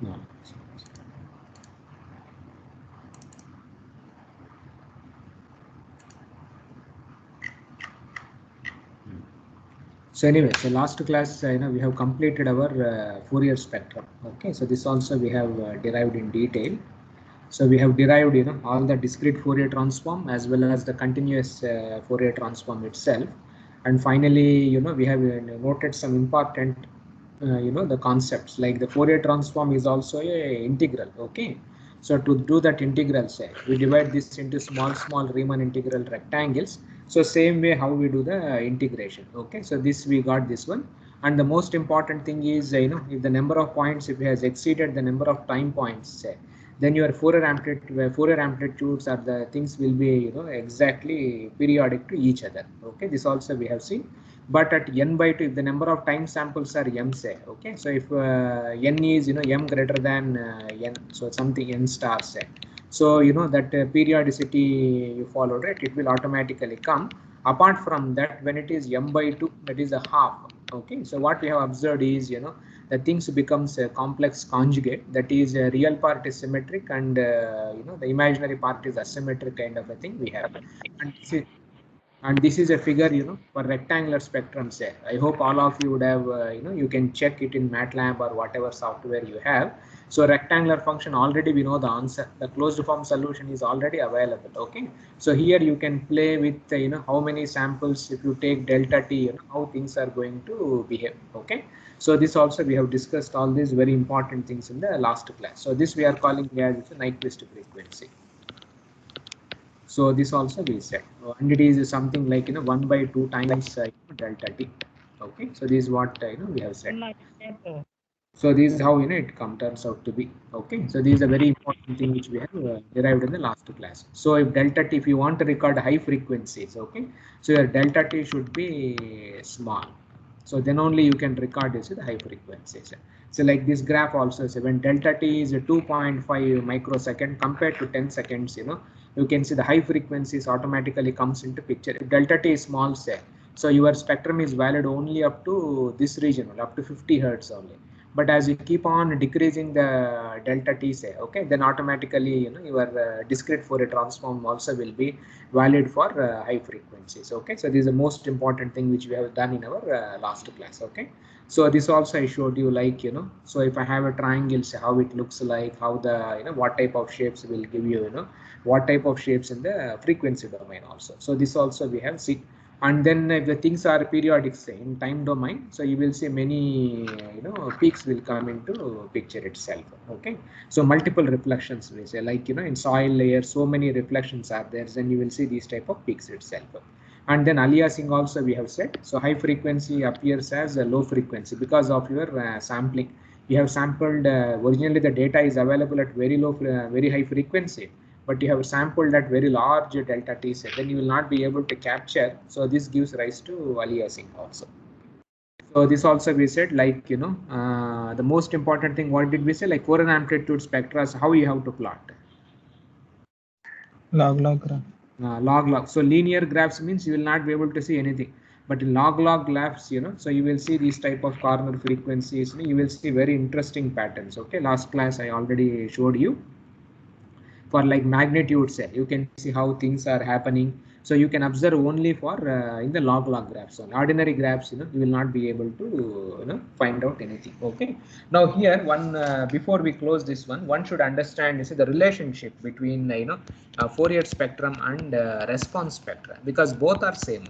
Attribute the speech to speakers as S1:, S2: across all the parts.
S1: No. So anyway, so last class, we have completed our Fourier spectrum. Okay, so this also we have derived in detail. So we have derived, all the discrete Fourier transform as well as the continuous Fourier transform itself. And finally, we have noted some important, the concepts like the Fourier transform is also a integral. Okay. So to do that integral, say, we divide this into small Riemann integral rectangles. So same way how we do the integration. Okay. So this we got this one. And the most important thing is, if the number of points, if it has exceeded the number of time points, say, then your Fourier amplitudes are the things will be exactly periodic to each other. Okay, this also we have seen. But at n by 2, if the number of time samples are m, say, okay, so if n is m greater than n, so something n star, say, so that periodicity you follow, right, it will automatically come. Apart from that, when it is m by 2, that is a half. Okay, so what we have observed is the things becomes a complex conjugate, that is real part is symmetric and the imaginary part is asymmetric kind of a thing we have. And this is a figure for rectangular spectrum, say. I hope all of you would have you can check it in MATLAB or whatever software you have. So rectangular function, already we know the answer, the closed form solution is already available. Okay, so here you can play with how many samples, if you take delta t, how things are going to behave. Okay, so this also we have discussed all these very important things in the last class. So this we are calling as Nyquist frequency. So this also we said, and it is something like 1 by 2 times delta t. Okay, so this is what we have said. So this is how it turns out to be. Okay, so this is a very important thing which we have derived in the last class. So if delta t, if you want to record high frequencies, okay, so your delta t should be small. So then only you can record this with high frequencies. So like this graph also, so when delta t is 2.5 microsecond compared to 10 seconds, you can see the high frequencies automatically comes into picture. If delta t is small, say, so your spectrum is valid only up to this region, up to 50 hertz only. But as you keep on decreasing the delta t, say, okay, then automatically your discrete Fourier transform also will be valid for high frequencies. Okay, so this is the most important thing which we have done in our last class. Okay, so this also I showed you, like so if I have a triangle, say, how it looks like, how the what type of shapes will give you what type of shapes in the frequency domain also. So this also we have seen. And then if the things are periodic, say, in time domain, so you will see many peaks will come into picture itself. Okay, so multiple reflections, we say, like in soil layer, so many reflections are there, then you will see these type of peaks itself. And then aliasing also we have said, so high frequency appears as a low frequency because of your sampling. You have sampled originally the data is available at very low very high frequency, but you have sampled at very large delta t set, then you will not be able to capture. So this gives rise to aliasing also. So this also we said, like the most important thing, what did we say, like Fourier amplitude spectra, so how you have to plot
S2: log graph.
S1: Log. So linear graphs means you will not be able to see anything, but in log graphs, so you will see these type of corner frequencies, you will see very interesting patterns. Okay, last class I already showed you. For like magnitude, say, you can see how things are happening. So you can observe only for in the log graphs. On ordinary graphs, you will not be able to find out anything. Okay, now here one before we close this one should understand, you see, the relationship between Fourier spectrum and response spectra, because both are same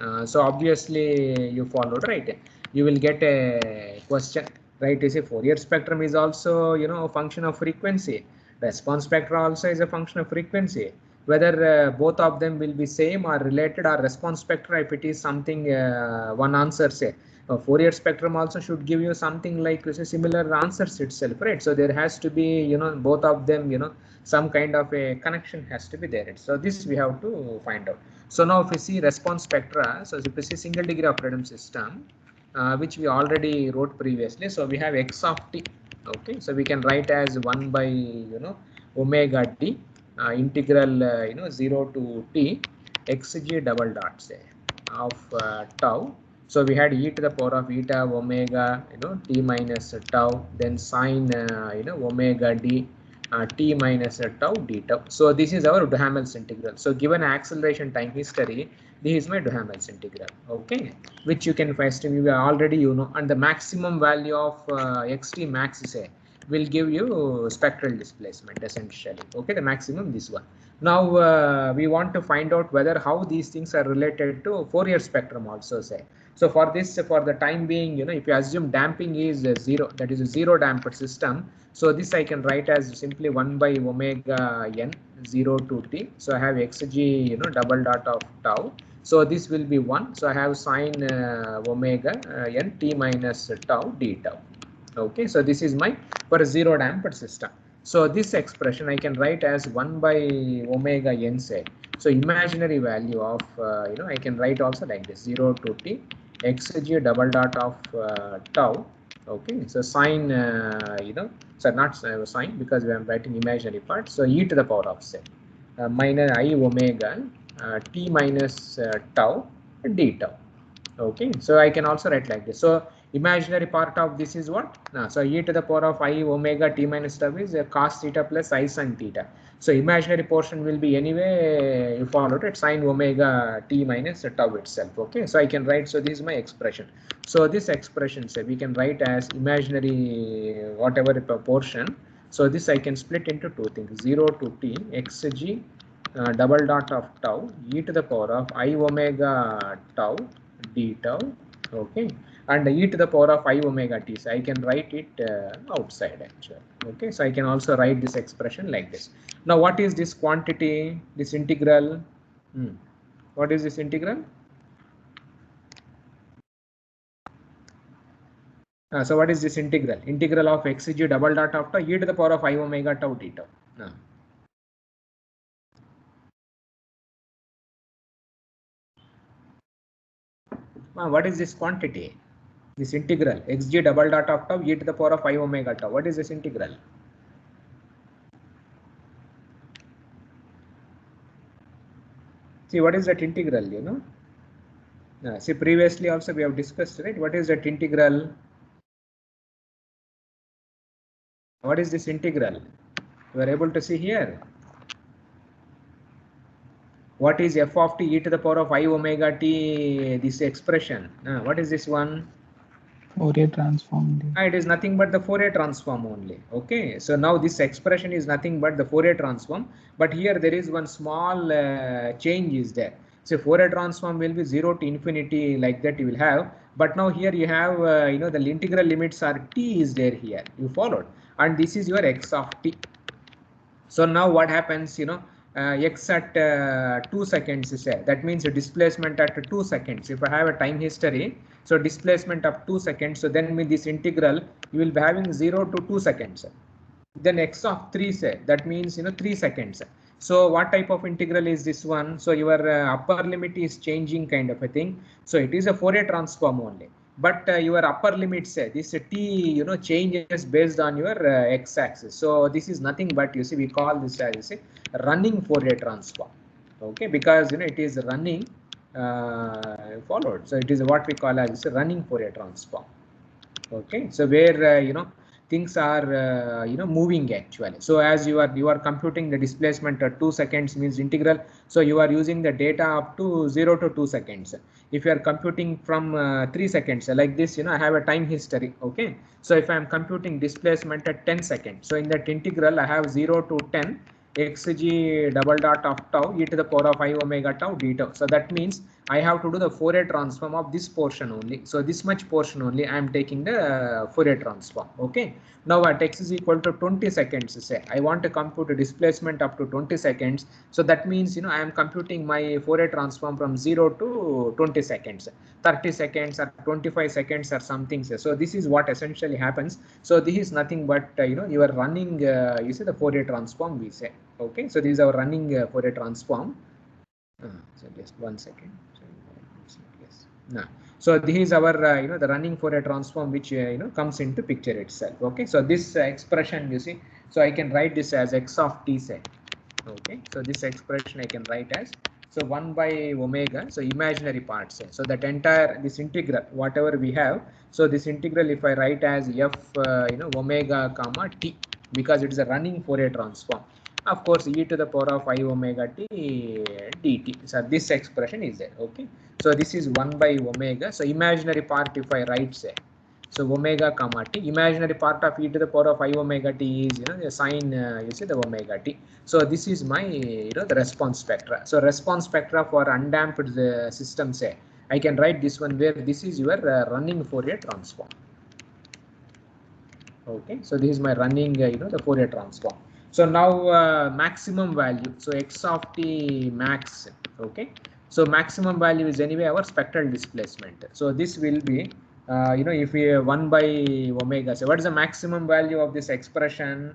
S1: only. So obviously you followed, right? You will get a question, right? You say Fourier spectrum is also a function of frequency. Response spectra also is a function of frequency. Whether both of them will be same or related, or response spectra, if it is something one answer, say, Fourier spectrum also should give you something like similar answers itself, right? So there has to be both of them some kind of a connection has to be there. So this we have to find out. So now if we see response spectra, so if we see single degree of freedom system, which we already wrote previously, so we have x of t. Okay, so we can write as 1 by omega t integral 0 to t xg double dot, say, of tau So we had e to the power of eta omega, t minus tau, then sine, omega d, t minus tau d tau. So this is our Duhamel's integral. So given acceleration time history, this is my Duhamel's integral, okay, which you can first you already and the maximum value of xt max say will give you spectral displacement essentially, okay, the maximum this one. Now we want to find out whether how these things are related to Fourier spectrum also say. So for this, for the time being, if you assume damping is 0, that is a zero damper system. So this I can write as simply 1 by omega n 0 to t. So I have xg, double dot of tau. So this will be 1. So I have sine omega n t minus tau d tau. Okay, so this is my for a zero damper system. So this expression I can write as 1 by omega n say. So imaginary value of, I can write also like this 0 to t xg double dot of tau. Okay, so sine, so not sine because we are writing imaginary part. So e to the power of say minus I omega t minus tau d tau. Okay, so I can also write like this. So imaginary part of this is what? So e to the power of I omega t minus tau is cos theta plus I sin theta. So imaginary portion will be anyway, you followed it, sin omega t minus tau itself. Okay, so I can write, so this is my expression. So this expression, say we can write as imaginary whatever portion. So this I can split into two things, 0 to t xg double dot of tau e to the power of I omega tau d tau, okay, and e to the power of I omega t. So I can write it outside actually. Okay, so I can also write this expression like this. Now what is this quantity, this integral? What is this integral? So what is this integral? Integral of xg double dot of tau e to the power of I omega tau d tau. What is this quantity? This integral xg double dot of tau e to the power of I omega tau. What is this integral? See, what is that integral, see, previously also we have discussed, right? What is that integral? What is this integral? You are able to see here. What is f of t e to the power of I omega t, this expression? What is this one?
S2: Fourier transform.
S1: It is nothing but the Fourier transform only. Okay, so now this expression is nothing but the Fourier transform, but here there is one small change is there. So Fourier transform will be 0 to infinity, like that you will have, but now here you have the integral limits are t is there here, you followed, and this is your x of t. So now what happens, x at 2 seconds is there. That means a displacement at 2 seconds. If I have a time history, so displacement of 2 seconds, so then with this integral, you will be having 0 to 2 seconds. Then x of 3 say, that means 3 seconds. So what type of integral is this one? So your upper limit is changing kind of a thing. So it is a Fourier transform only. But your upper limit say this t changes based on your x-axis. So this is nothing but, you see, we call this as running Fourier transform. Okay, because it is running followed. So it is what we call as running Fourier transform. Okay, so where things are moving actually. So as you are computing the displacement at 2 seconds means integral, so you are using the data up to 0 to 2 seconds. If you are computing from 3 seconds like this, I have a time history. Okay, so if I am computing displacement at 10 seconds, so in that integral I have 0 to 10 xg double dot of tau e to the power of I omega tau d tau. So that means I have to do the Fourier transform of this portion only. So this much portion only I am taking the Fourier transform. Okay. Now at x is equal to 20 seconds, say I want to compute a displacement up to 20 seconds. So that means I am computing my Fourier transform from 0 to 20 seconds, 30 seconds or 25 seconds or something. So this is what essentially happens. So this is nothing but you are running you see the Fourier transform we say. Okay. So this is our running Fourier transform. So just 1 second. So this is our the running Fourier transform which comes into picture itself. Okay, so this expression you see, so I can write this as x of t say. Okay, so this expression I can write as, So 1 by omega, so imaginary parts. So that entire, this integral, whatever we have, so this integral, if I write as f, omega comma t, because it is a running Fourier transform. Of course, e to the power of I omega t dt. So this expression is there. Okay. So this is 1 by omega. So imaginary part, if I write, say, so omega comma t, imaginary part of e to the power of I omega t is, the sine, the omega t. So this is my, the response spectra. So response spectra for undamped system, say, I can write this one where this is your running Fourier transform. Okay, so this is my running, the Fourier transform. So now maximum value, so x of t max. Okay, so maximum value is anyway our spectral displacement. So this will be, if we 1 by omega. So what is the maximum value of this expression?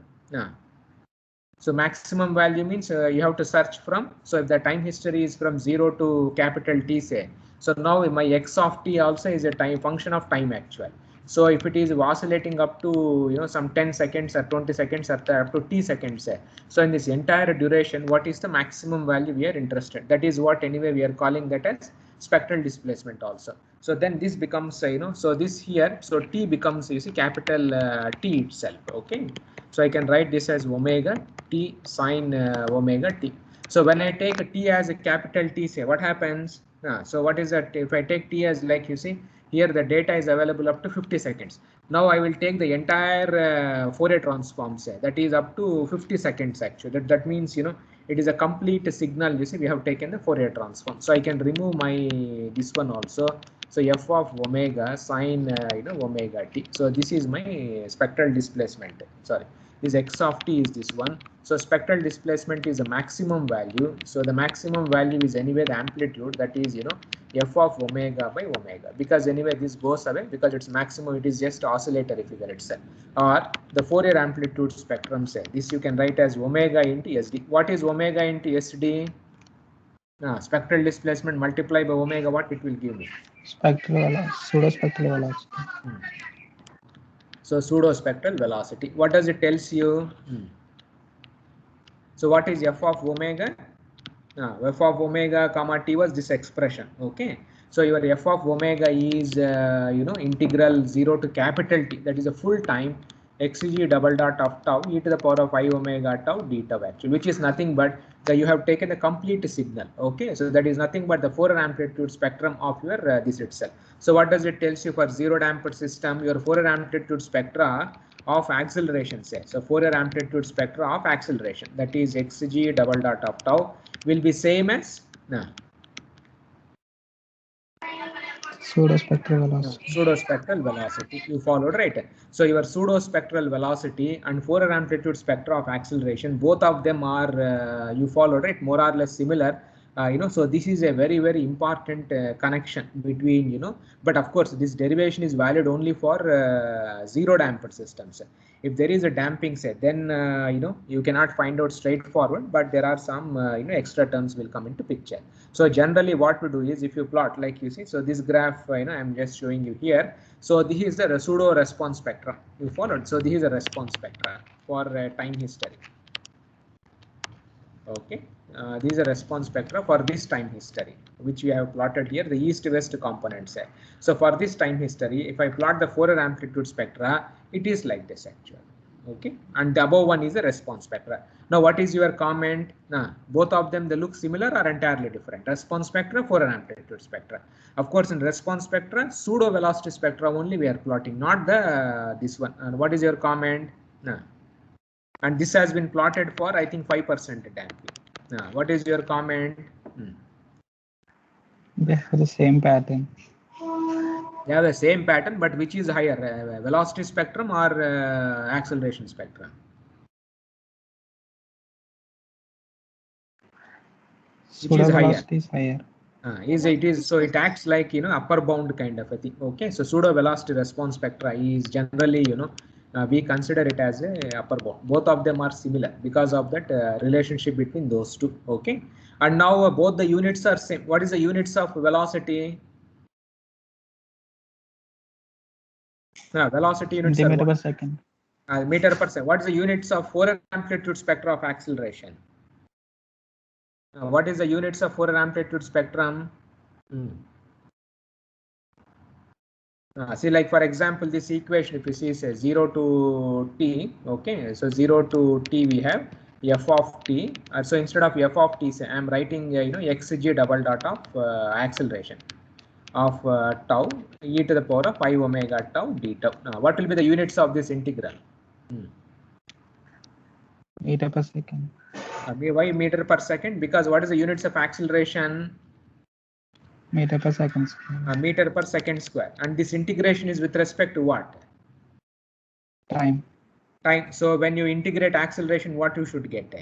S1: So maximum value means you have to search from. So if the time history is from 0 to capital T, say, so now my x of t also is a time function of time actual. So if it is oscillating up to some 10 seconds or 20 seconds or up to t seconds, say, so in this entire duration, what is the maximum value we are interested? That is what anyway we are calling that as spectral displacement also. So then this becomes so this here, so t becomes capital T itself. Okay, so I can write this as omega t sine omega t. So when I take t as a capital T, say, what happens? So what is that? If I take t as, like, here the data is available up to 50 seconds. Now I will take the entire Fourier transform, say, that is up to 50 seconds actually. That means it is a complete signal. We have taken the Fourier transform. So I can remove my this one also. So f of omega sine omega t. So this is my spectral displacement. Sorry, this x of t is this one. So spectral displacement is the maximum value. So the maximum value is anyway the amplitude, that is f of omega by omega, because anyway this goes away because it's maximum, it is just oscillatory figure itself. Or the Fourier amplitude spectrum, say, this you can write as omega into sd. What is omega into sd? Spectral displacement multiplied by omega, what it will give me?
S2: Spectral velocity, pseudo spectral velocity.
S1: So pseudo spectral velocity. What does it tells you? So what is f of omega? F of omega comma t was this expression. Okay, so your f of omega is integral 0 to capital T, that is a full time xg double dot of tau e to the power of I omega tau d tau actually, which is nothing but you have taken the complete signal. Okay, so that is nothing but the Fourier amplitude spectrum of your this itself. So what does it tells you for zero damped system? Your Fourier amplitude spectra of acceleration, say, so Fourier amplitude spectra of acceleration, that is xg double dot of tau will be same as
S2: pseudo spectral velocity.
S1: Pseudo spectral velocity. You followed, right? So your pseudo spectral velocity and Fourier amplitude spectra of acceleration, both of them are you followed, right, more or less similar. So this is a very, very important connection between, but of course this derivation is valid only for zero damped systems. If there is a damping set, then you cannot find out straightforward, but there are some extra terms will come into picture. So generally what we do is, if you plot, like you see, so this graph I'm just showing you here. So this is the pseudo response spectra you followed. So this is a response spectra for time history. Okay, this is a response spectra for this time history, which we have plotted here, the east-west components. So for this time history, if I plot the Fourier amplitude spectra, it is like this actually. Okay, and the above one is a response spectra. Now what is your comment? Both of them, they look similar or entirely different? Response spectra, Fourier amplitude spectra. Of course, in response spectra, pseudo velocity spectra only we are plotting, not the this one. And what is your comment? And this has been plotted for, I think, 5% damping. What is your comment?
S2: They have the same pattern.
S1: They have the same pattern, but which is higher, velocity spectrum or acceleration spectrum? Which is higher?
S2: Velocity is higher.
S1: It is so it acts like upper bound kind of a thing. Okay, so pseudo velocity response spectra is generally we consider it as a upper bound. Both of them are similar because of that relationship between those two. Okay, and now both the units are same. What is the units of velocity? Velocity units
S2: meter per second.
S1: Meter per second. What is the units of Fourier amplitude spectra of acceleration? What is the units of Fourier amplitude spectrum? See, like for example, this equation, if you see, says 0 to t, okay, so 0 to t we have f of t. So instead of f of t, say I'm writing xg double dot of acceleration of tau e to the power of 5 omega tau d tau. Now, what will be the units of this integral?
S2: Meter per second.
S1: Why meter per second? Because what is the units of acceleration?
S2: Meter per second square.
S1: Meter per second square. And this integration is with respect to what?
S2: Time.
S1: Time. So when you integrate acceleration, what you should get?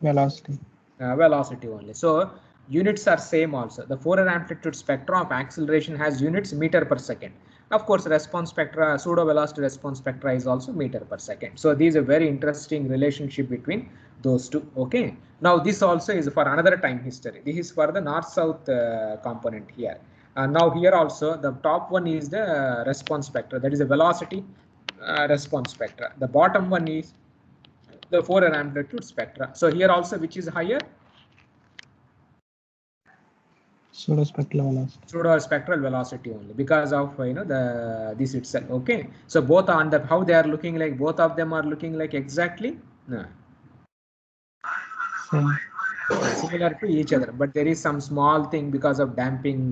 S2: Velocity.
S1: Velocity only. So units are same also. The Fourier amplitude spectrum of acceleration has units meter per second. Of course, response spectra, pseudo velocity response spectra is also meter per second. So this is a very interesting relationship between those two. Okay. Now this also is for another time history. This is for the north-south component here. Now here also the top one is the response spectra. That is a velocity response spectra. The bottom one is the Fourier amplitude spectra. So here also, which is higher?
S2: Pseudospectral velocity.
S1: Pseudospectral velocity only because of this itself. Okay, so both on the how they are looking like, both of them are looking like exactly similar to each other, but there is some small thing because of damping,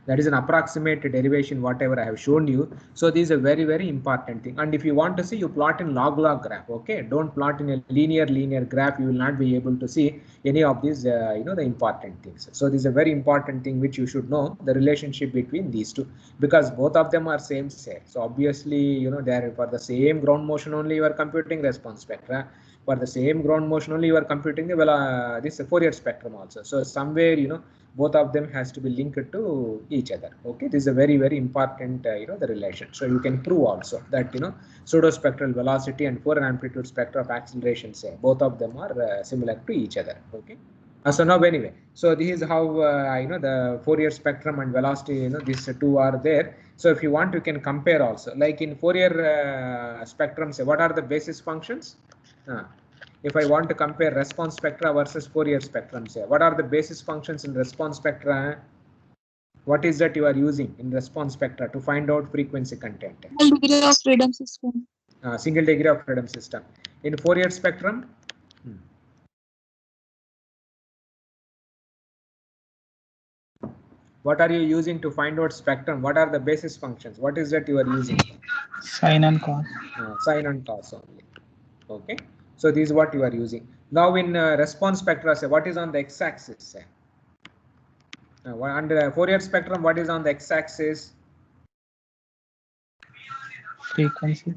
S1: that is an approximate derivation whatever I have shown you. So this is a very, very important thing. And if you want to see, you plot in log graph. Okay, don't plot in a linear graph. You will not be able to see any of these the important things. So this is a very important thing which you should know, the relationship between these two, because both of them are same set. So obviously they are for the same ground motion only you are computing response spectra. For the same ground motion only you are computing the this Fourier spectrum also. So somewhere both of them has to be linked to each other. Okay, this is a very, very important the relation. So you can prove also that pseudospectral velocity and Fourier amplitude spectra of acceleration, say both of them are similar to each other. Okay. So now anyway, so this is how the Fourier spectrum and velocity, these two are there. So if you want, you can compare also. Like in Fourier spectrum, say what are the basis functions? If I want to compare response spectra versus Fourier spectrum, say what are the basis functions in response spectra? What is that you are using in response spectra to find out frequency content?
S3: Single degree of freedom system.
S1: Single degree of freedom system. In Fourier spectrum, what are you using to find out spectrum? What are the basis functions? What is that you are using?
S2: Sine and cos.
S1: Sine and cos only. Okay. So this is what you are using. Now in response spectra, say what is on the x-axis? Say. Under Fourier spectrum, what is on the x-axis?
S2: Frequency.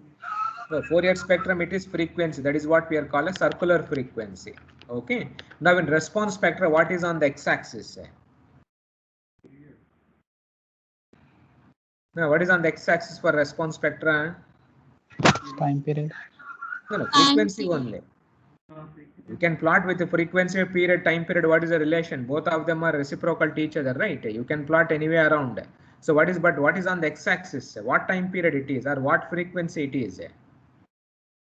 S1: So Fourier spectrum, it is frequency. That is what we are calling a circular frequency. Okay. Now in response spectra, what is on the x-axis? Now what is on the x-axis for response spectra?
S2: Time period.
S1: No, frequency only. You can plot with the frequency, period, time period. What is the relation? Both of them are reciprocal to each other, right? You can plot anywhere around. So what is on the x-axis? What time period it is, or what frequency it is?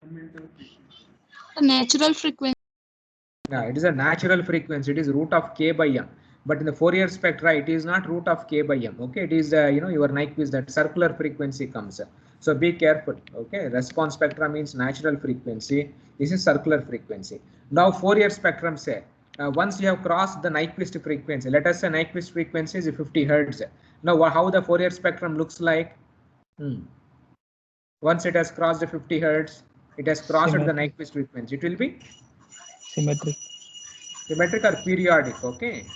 S3: The natural frequency.
S1: Yeah, it is a natural frequency. It is root of k by m. But in the Fourier spectra, it is not root of k by m. Okay, it is your Nyquist, that circular frequency comes. So be careful. Okay, response spectra means natural frequency. This is circular frequency. Now Fourier spectrum, say once you have crossed the Nyquist frequency, let us say Nyquist frequency is 50 hertz. Now how the Fourier spectrum looks like? Once it has crossed the 50 hertz, it has crossed the Nyquist frequency. It will be
S2: symmetric.
S1: Symmetric or periodic. Okay.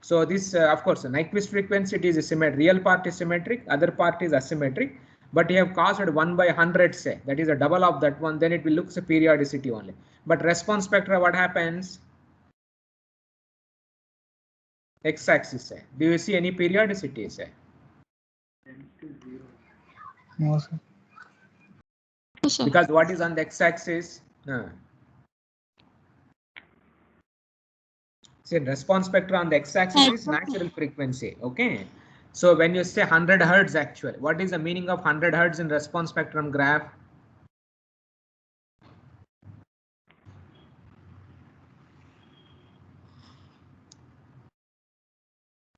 S1: So this, of course, Nyquist frequency, it is a symmetric. Real part is symmetric, other part is asymmetric. But you have caused 1 by 100, say, that is a double of that one, then it will look a periodicity only. But response spectra, what happens? X-axis, say. Do you see any periodicity, say?
S2: No, sir.
S3: No, sir.
S1: Because what is on the x-axis? See, response spectra on the x-axis is natural frequency. Okay. So when you say 100 hertz, actually, what is the meaning of 100 hertz in response spectrum graph?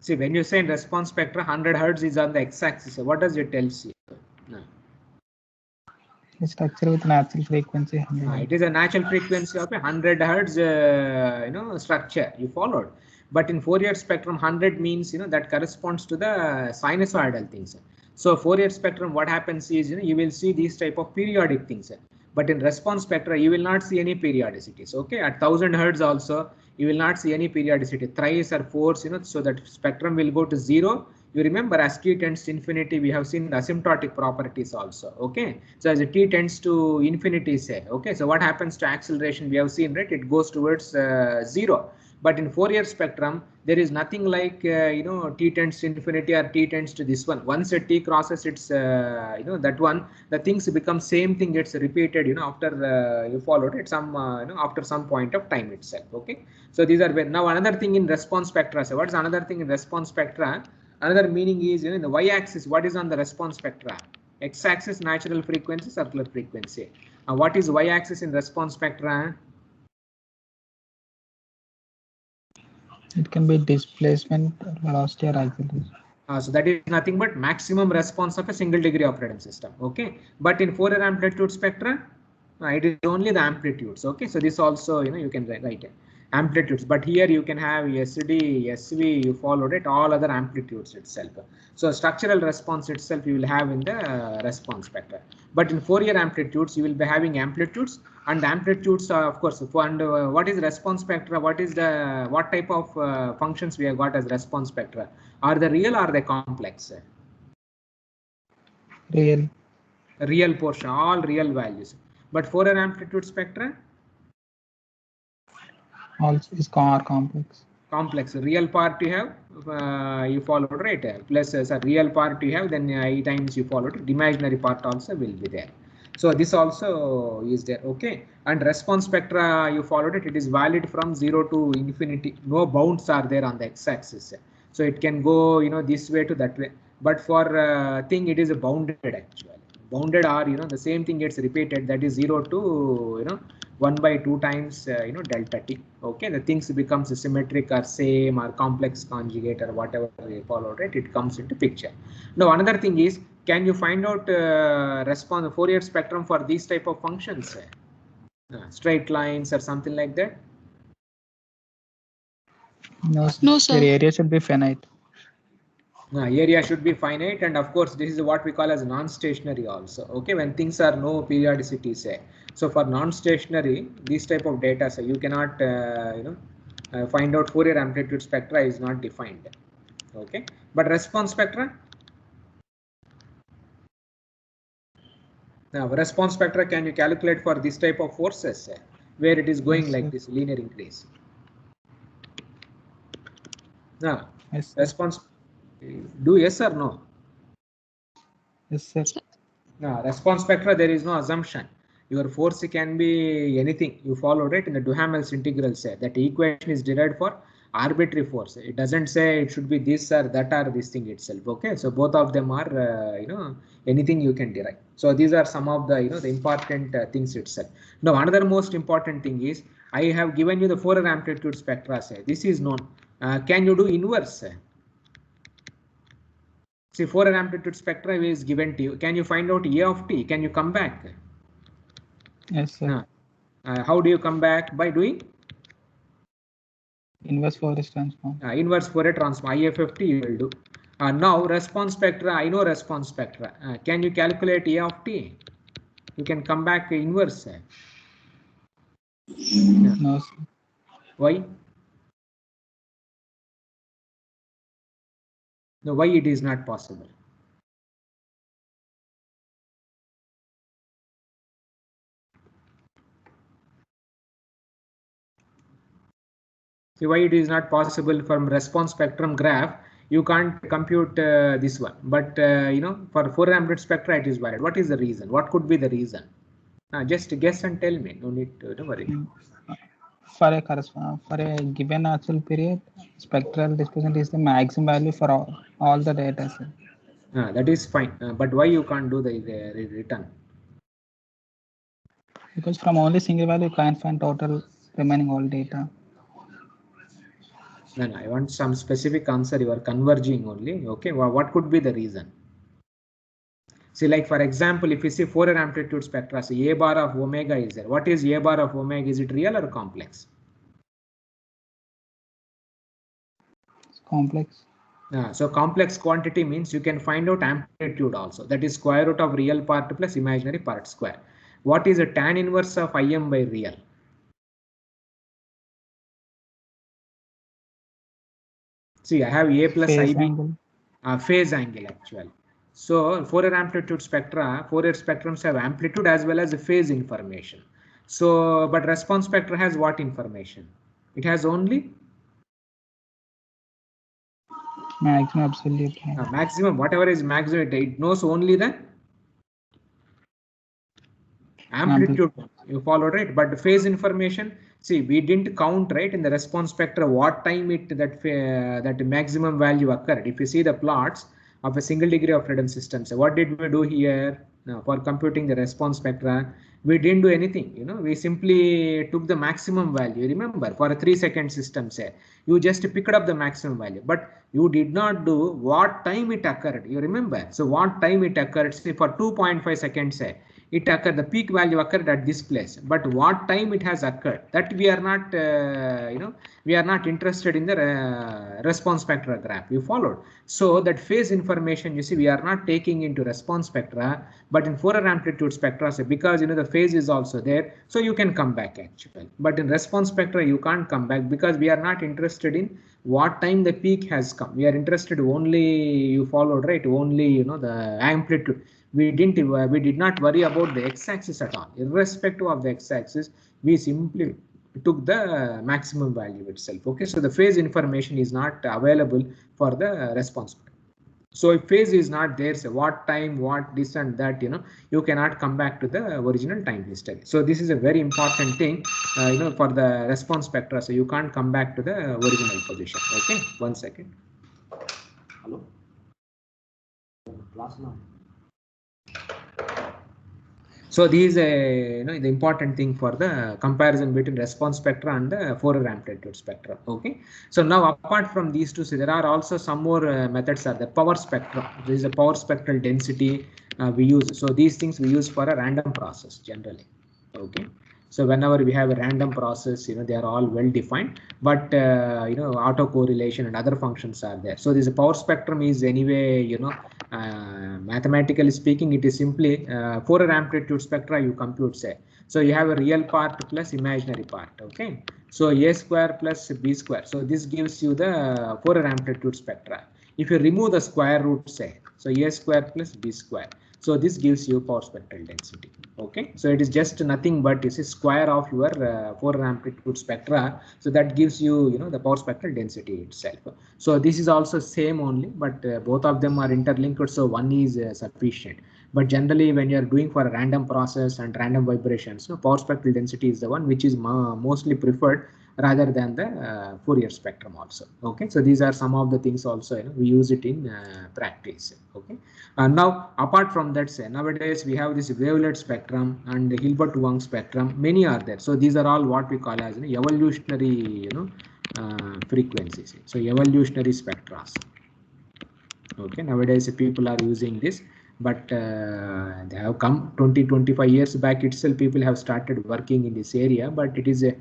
S1: See, when you say in response spectra, 100 Hertz is on the x-axis. What does it tell you? No.
S2: The structure with natural frequency.
S1: It is a natural frequency of 100 Hertz, structure you followed. But in Fourier spectrum, 100 means, that corresponds to the sinusoidal things. So Fourier spectrum, what happens is, you will see these type of periodic things. But in response spectra, you will not see any periodicities. Okay, at 1000 Hertz also, you will not see any periodicity. Thrice or fourths, so that spectrum will go to zero. You remember as t tends to infinity, we have seen the asymptotic properties also. Okay, so as t tends to infinity, say, okay, so what happens to acceleration? We have seen, right? It goes towards zero. But in Fourier spectrum, there is nothing like t tends to infinity or t tends to this one. Once a t crosses its that one, the things become same thing gets repeated after you followed it some after some point of time itself. Okay, so these are now another thing in response spectra. So what is another thing in response spectra? Another meaning is in the y-axis. What is on the response spectra? X-axis natural frequency, circular frequency. What is y-axis in response spectra?
S2: It can be displacement, velocity, or acceleration.
S1: So that is nothing but maximum response of a single degree of freedom system. Okay, but in Fourier amplitude spectra, it is only the amplitudes. Okay, so this also you can write it. Amplitudes, but here you can have SD, SV, you followed it, all other amplitudes itself. So structural response itself you will have in the response spectra. But in Fourier amplitudes, you will be having amplitudes, and amplitudes are, of course, and what is response spectra? What type of functions we have got as response spectra? Are they real or are they complex?
S2: Real.
S1: Real portion, all real values. But Fourier amplitude spectra?
S2: Also is complex.
S1: Complex. Real part you have, you followed, right? Plus a real part you have, then I times you followed it. Imaginary part also will be there. So this also is there. Okay. And response spectra you followed it. It is valid from 0 to infinity. No bounds are there on the x-axis. So it can go this way to that way. But for thing it is bounded actually. Bounded are the same thing gets repeated. That is 0 to 1 by 2 times delta t. Okay, the things becomes symmetric or same or complex conjugate or whatever we follow, right? It comes into picture. Now another thing is, can you find out response Fourier spectrum for these type of functions, straight lines or something like that?
S2: No,
S3: No, sir.
S2: their area should be finite.
S1: Area should be finite, and of course this is what we call as non-stationary also. Okay, when things are no periodicity, say. So for non-stationary, these type of data, so you cannot find out Fourier amplitude spectra is not defined. Okay, but response spectra. Now response spectra, can you calculate for this type of forces where it is going
S2: Yes,
S1: like
S2: sir.
S1: this linear increase? Now
S2: Yes, sir.
S1: response, do yes or no?
S2: Yes, sir.
S1: Now response spectra, there is no assumption. Your force can be anything. You followed it in the Duhamel's integral, say that equation is derived for arbitrary force. It doesn't say it should be this or that or this thing itself. Okay, so both of them are anything you can derive. So these are some of the the important things itself. Now another most important thing is, I have given you the Fourier amplitude spectra. Say this is known. Can you do inverse? See, Fourier amplitude spectra is given to you. Can you find out A of t? Can you come back?
S2: Yes, sir.
S1: How do you come back? By doing
S2: Inverse Fourier transform.
S1: inverse Fourier transform. IFFT you will do. Now response spectra, I know response spectra. Can you calculate A of t? You can come back inverse.
S2: No, sir.
S1: Why? No, why it is not possible? See why it is not possible from response spectrum graph. You can't compute this one, but for Fourier amplitude spectra it is valid. What is the reason? What could be the reason? Just guess and tell me. No need to don't worry.
S2: For a given actual period, spectral displacement is the maximum value for all the data, sir.
S1: That is fine. But why you can't do the return?
S2: Because from only single value you can't find total remaining all data.
S1: No, I want some specific answer. You are converging only. Okay, well, what could be the reason? See, like for example, if you see Fourier amplitude spectra, so A bar of omega is there. What is A bar of omega? Is it real or complex?
S2: It's complex.
S1: So complex quantity means you can find out amplitude also. That is square root of real part plus imaginary part square. What is the tan inverse of Im by real? See, I have A plus
S2: Phase
S1: IB.
S2: angle.
S1: Phase angle actually. So Fourier amplitude spectra, Fourier spectrums have amplitude as well as phase information. So, but response spectra has what information? It has only
S2: Maximum absolute.
S1: maximum, whatever is maximum, it knows only the amplitude. You follow, right? But the phase information, see, we didn't count, right, in the response spectra what time that maximum value occurred. If you see the plots of a single degree of freedom system, so what did we do here? Now, for computing the response spectra, we didn't do anything. We simply took the maximum value. Remember, for a 3-second system, say, you just picked up the maximum value, but you did not do what time it occurred. You remember? So what time it occurred? Say for 2.5 seconds, say, it occurred, the peak value occurred at this place, but what time it has occurred, that we are not we are not interested in the response spectra graph. You followed? So that phase information, you see, we are not taking into response spectra, but in Fourier amplitude spectra, so because the phase is also there, so you can come back actually. But in response spectra you can't come back because we are not interested in what time the peak has come. We are interested only, you followed, right, only the amplitude. We did not worry about the x-axis at all. Irrespective of the x-axis, we simply took the maximum value itself. Okay, so the phase information is not available for the response. So if phase is not there, so what time, what this and that, you cannot come back to the original time history. So this is a very important thing, for the response spectra. So you can't come back to the original position. Okay, 1 second. Hello. Class now. So this is the important thing for the comparison between response spectra and the Fourier amplitude spectra. Okay. So now apart from these two, so there are also some more methods are the power spectrum. This is a power spectral density we use. So these things we use for a random process generally. Okay. So whenever we have a random process, they are all well defined, but autocorrelation and other functions are there. So this power spectrum is anyway, mathematically speaking, it is simply Fourier amplitude spectra you compute, say. So you have a real part plus imaginary part. Okay. So A square plus B square. So this gives you the Fourier amplitude spectra. If you remove the square root, say, so A square plus B square. So this gives you power spectral density. Okay, so it is just nothing but is a square of your Fourier amplitude spectra. So that gives you, the power spectral density itself. So this is also same only, but both of them are interlinked. So one is sufficient. But generally, when you are doing for a random process and random vibrations, so power spectral density is the one which is mostly preferred rather than the Fourier spectrum also. Okay, so these are some of the things also we use it in practice. Okay, now apart from that, say, nowadays we have this wavelet spectrum and the Hilbert-Wang spectrum. Many are there. So these are all what we call as evolutionary frequencies. So evolutionary spectra. Okay, nowadays people are using this, but they have come 20-25 years back itself. People have started working in this area, but it is a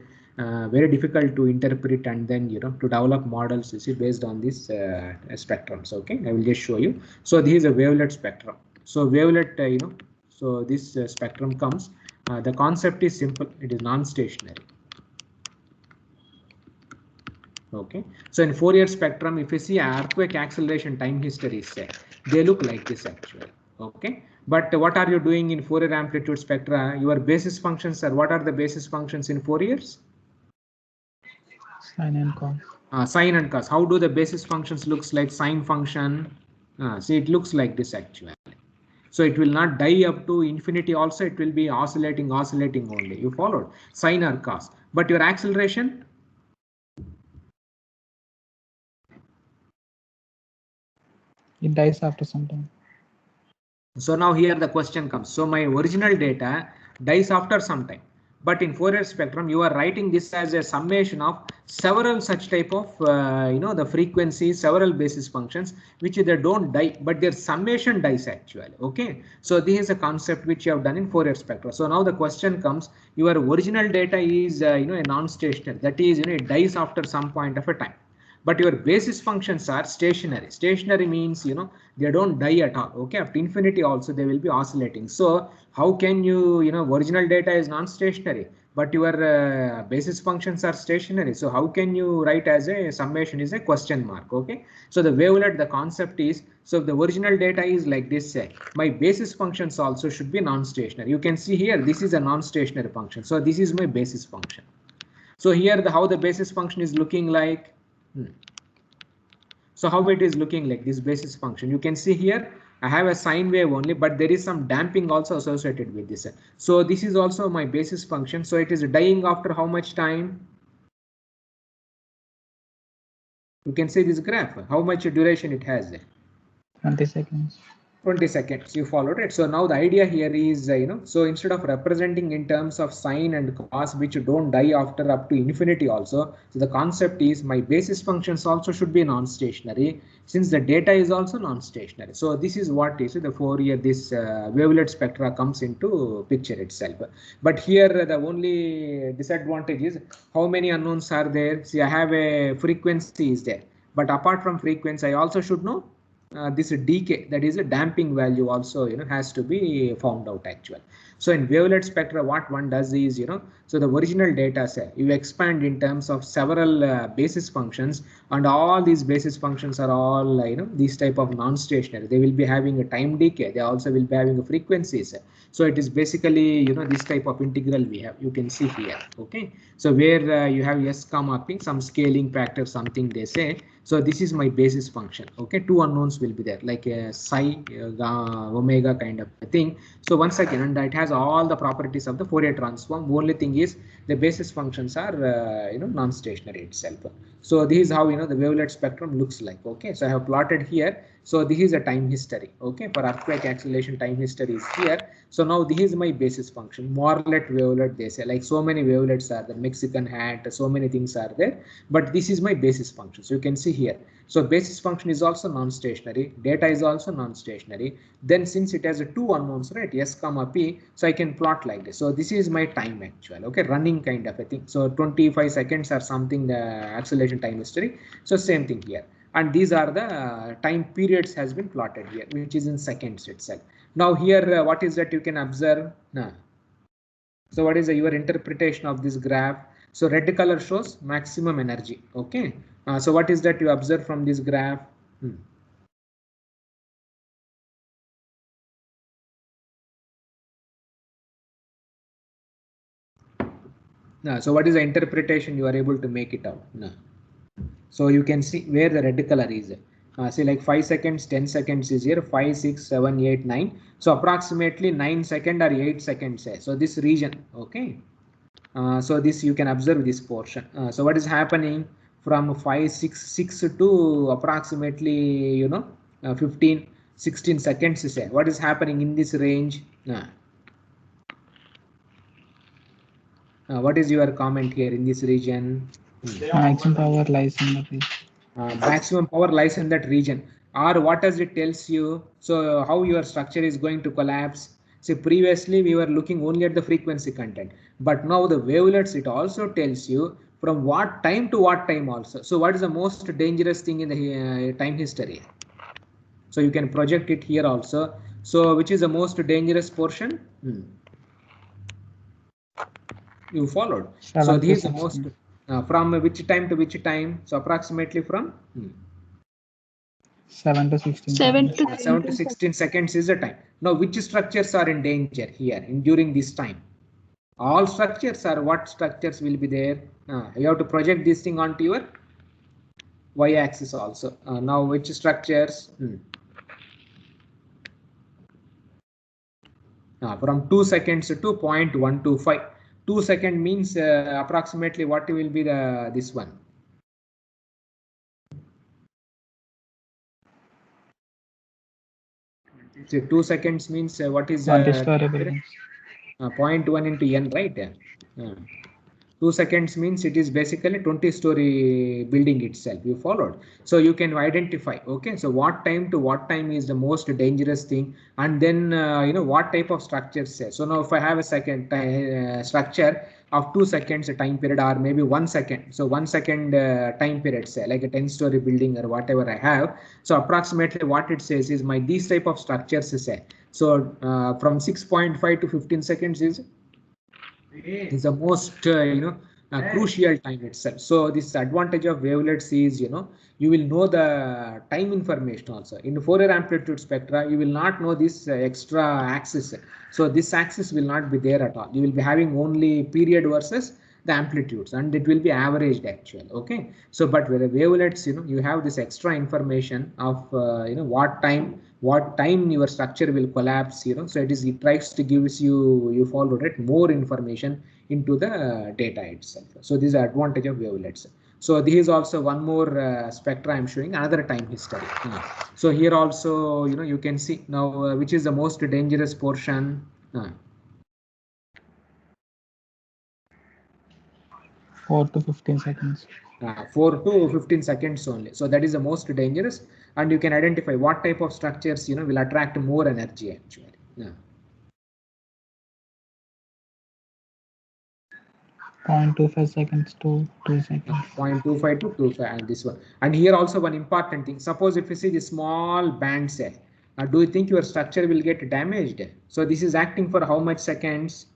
S1: very difficult to interpret and then to develop models based on these spectrums. Okay, I will just show you. So this is a wavelet spectrum. So wavelet, so this spectrum comes. The concept is simple. It is non-stationary. Okay, so in Fourier spectrum, if you see earthquake acceleration time histories, say, they look like this actually. Okay, but what are you doing in Fourier amplitude spectra? Your basis functions are, what are the basis functions in Fouriers?
S2: Sine and cos.
S1: Sine and cos. How do the basis functions looks like? Sine function. See, it looks like this actually. So it will not die up to infinity also. It will be oscillating only. You followed? Sine or cos. But your acceleration?
S2: It dies after some time.
S1: So now here the question comes. So my original data dies after some time. But in Fourier spectrum, you are writing this as a summation of several such type of the frequencies, several basis functions which they don't die, but their summation dies actually. Okay, so this is a concept which you have done in Fourier spectra. So now the question comes, your original data is a non-stationary, that is it dies after some point of a time, but your basis functions are stationary. Stationary means they don't die at all. Okay, up to infinity also they will be oscillating. So how can you original data is non-stationary, but your basis functions are stationary, so how can you write as a summation is a question mark. Okay, so the wavelet, the concept is, so if the original data is like this, say my basis functions also should be non-stationary. You can see here this is a non-stationary function, so this is my basis function. So here how the basis function is looking like. So how it is looking like this basis function, you can see here I have a sine wave only, but there is some damping also associated with this. So this is also my basis function. So it is dying after how much time? You can see this graph, how much duration it has.
S2: 20 seconds.
S1: 20 seconds, you followed it. So now the idea here is, so instead of representing in terms of sine and cos, which don't die after up to infinity also, so the concept is my basis functions also should be non-stationary, since the data is also non-stationary. So this is what is the Fourier, this wavelet spectra comes into picture itself. But here the only disadvantage is how many unknowns are there. See, I have a frequency is there, but apart from frequency, I also should know this decay, that is a damping value also has to be found out actually. So in wavelet spectra what one does is so the original data set you expand in terms of several basis functions, and all these basis functions are all these type of non-stationary. They will be having a time decay, they also will be having a frequencies. So it is basically this type of integral we have, you can see here. Okay, so where you have s comma p, some scaling factor something they say. So this is my basis function. Okay, two unknowns will be there, like a psi, omega kind of a thing. So once again, and it has all the properties of the Fourier transform. Only thing is the basis functions are non-stationary itself. So this is how the wavelet spectrum looks like. Okay, so I have plotted here. So this is a time history. Okay, for earthquake acceleration, time history is here. So now this is my basis function. Morlet wavelet, they say, like so many wavelets are the Mexican hat, so many things are there. But this is my basis function. So you can see here. So basis function is also non-stationary. Data is also non-stationary. Then since it has two unknowns, right? S comma P. So I can plot like this. So this is my time actual. Okay, running kind of a thing. So 25 seconds or something, the acceleration time history. So same thing here. And these are the time periods has been plotted here, which is in seconds itself. Now here, what is that you can observe? So what is your interpretation of this graph? So red color shows maximum energy. Okay. So what is that you observe from this graph? So what is the interpretation you are able to make it out? So you can see where the red color is. See, like 5 seconds, 10 seconds is here, 5, 6, 7, 8, 9. So approximately 9 seconds or 8 seconds. So this region, okay. So this you can observe this portion. So what is happening from 5, 6, 6 to approximately 15, 16 seconds. Say what is happening in this range? What is your comment here in this region?
S2: Maximum power lies in the region.
S1: Maximum power lies in that region. Or what does it tells you? So how your structure is going to collapse? See, previously we were looking only at the frequency content, but now the wavelets, it also tells you from what time to what time also. So what is the most dangerous thing in the time history? So you can project it here also. So which is the most dangerous portion? You followed. So this is the most from which time to which time? So approximately from
S2: 7 to 16.
S3: 7
S1: to 16 seconds is the time. Now which structures are in danger here during this time? All structures, or what structures will be there? You have to project this thing onto your y-axis also. Now which structures? From 2 seconds to 0.125. 2 seconds means approximately what will be the this one? So 2 seconds means what is
S2: 1 story building.
S1: 0.1 into n, right? 2 seconds means it is basically 20-story building itself. You followed. So you can identify, okay, so what time to what time is the most dangerous thing, and then what type of structures say. So now if I have a second structure of 2 seconds time period, or maybe 1 second, so 1 second time period, say like a 10-story building or whatever I have. So approximately what it says is my these type of structures say. So from 6.5 to 15 seconds is the most crucial time itself. So this advantage of wavelets is you will know the time information also. In Fourier amplitude spectra you will not know this extra axis. So this axis will not be there at all. You will be having only period versus the amplitudes, and it will be averaged actually. Okay, so but with the wavelets you have this extra information of what time your structure will collapse. So it tries to gives you follow it more information into the data itself. So this is the advantage of wavelets. So this is also one more spectra I'm showing, another time history. So here also you can see now which is the most dangerous portion.
S2: 4 to 15 seconds.
S1: 4 to 15 seconds only. So that is the most dangerous, and you can identify what type of structures will attract more energy actually.
S2: 0.25 seconds to 2 seconds.
S1: 0.25 to 25, and this one. And here also one important thing. Suppose if you see the small band cell, do you think your structure will get damaged? So this is acting for how much seconds?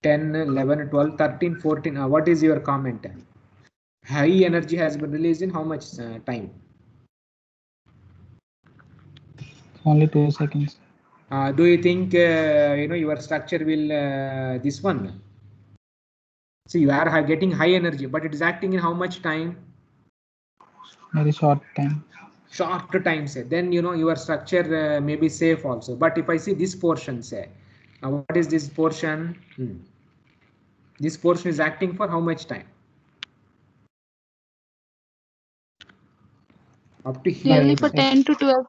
S1: 10, 11, 12, 13, 14. What is your comment? High energy has been released in how much time?
S2: Only 2 seconds.
S1: Do you think your structure will this one? So you are getting high energy, but it is acting in how much time?
S2: Very short time.
S1: Short time, say. Then your structure may be safe also. But if I see this portion, say, what is this portion? This portion is acting for how much time? Up to here.
S3: Nearly for 10 to 12.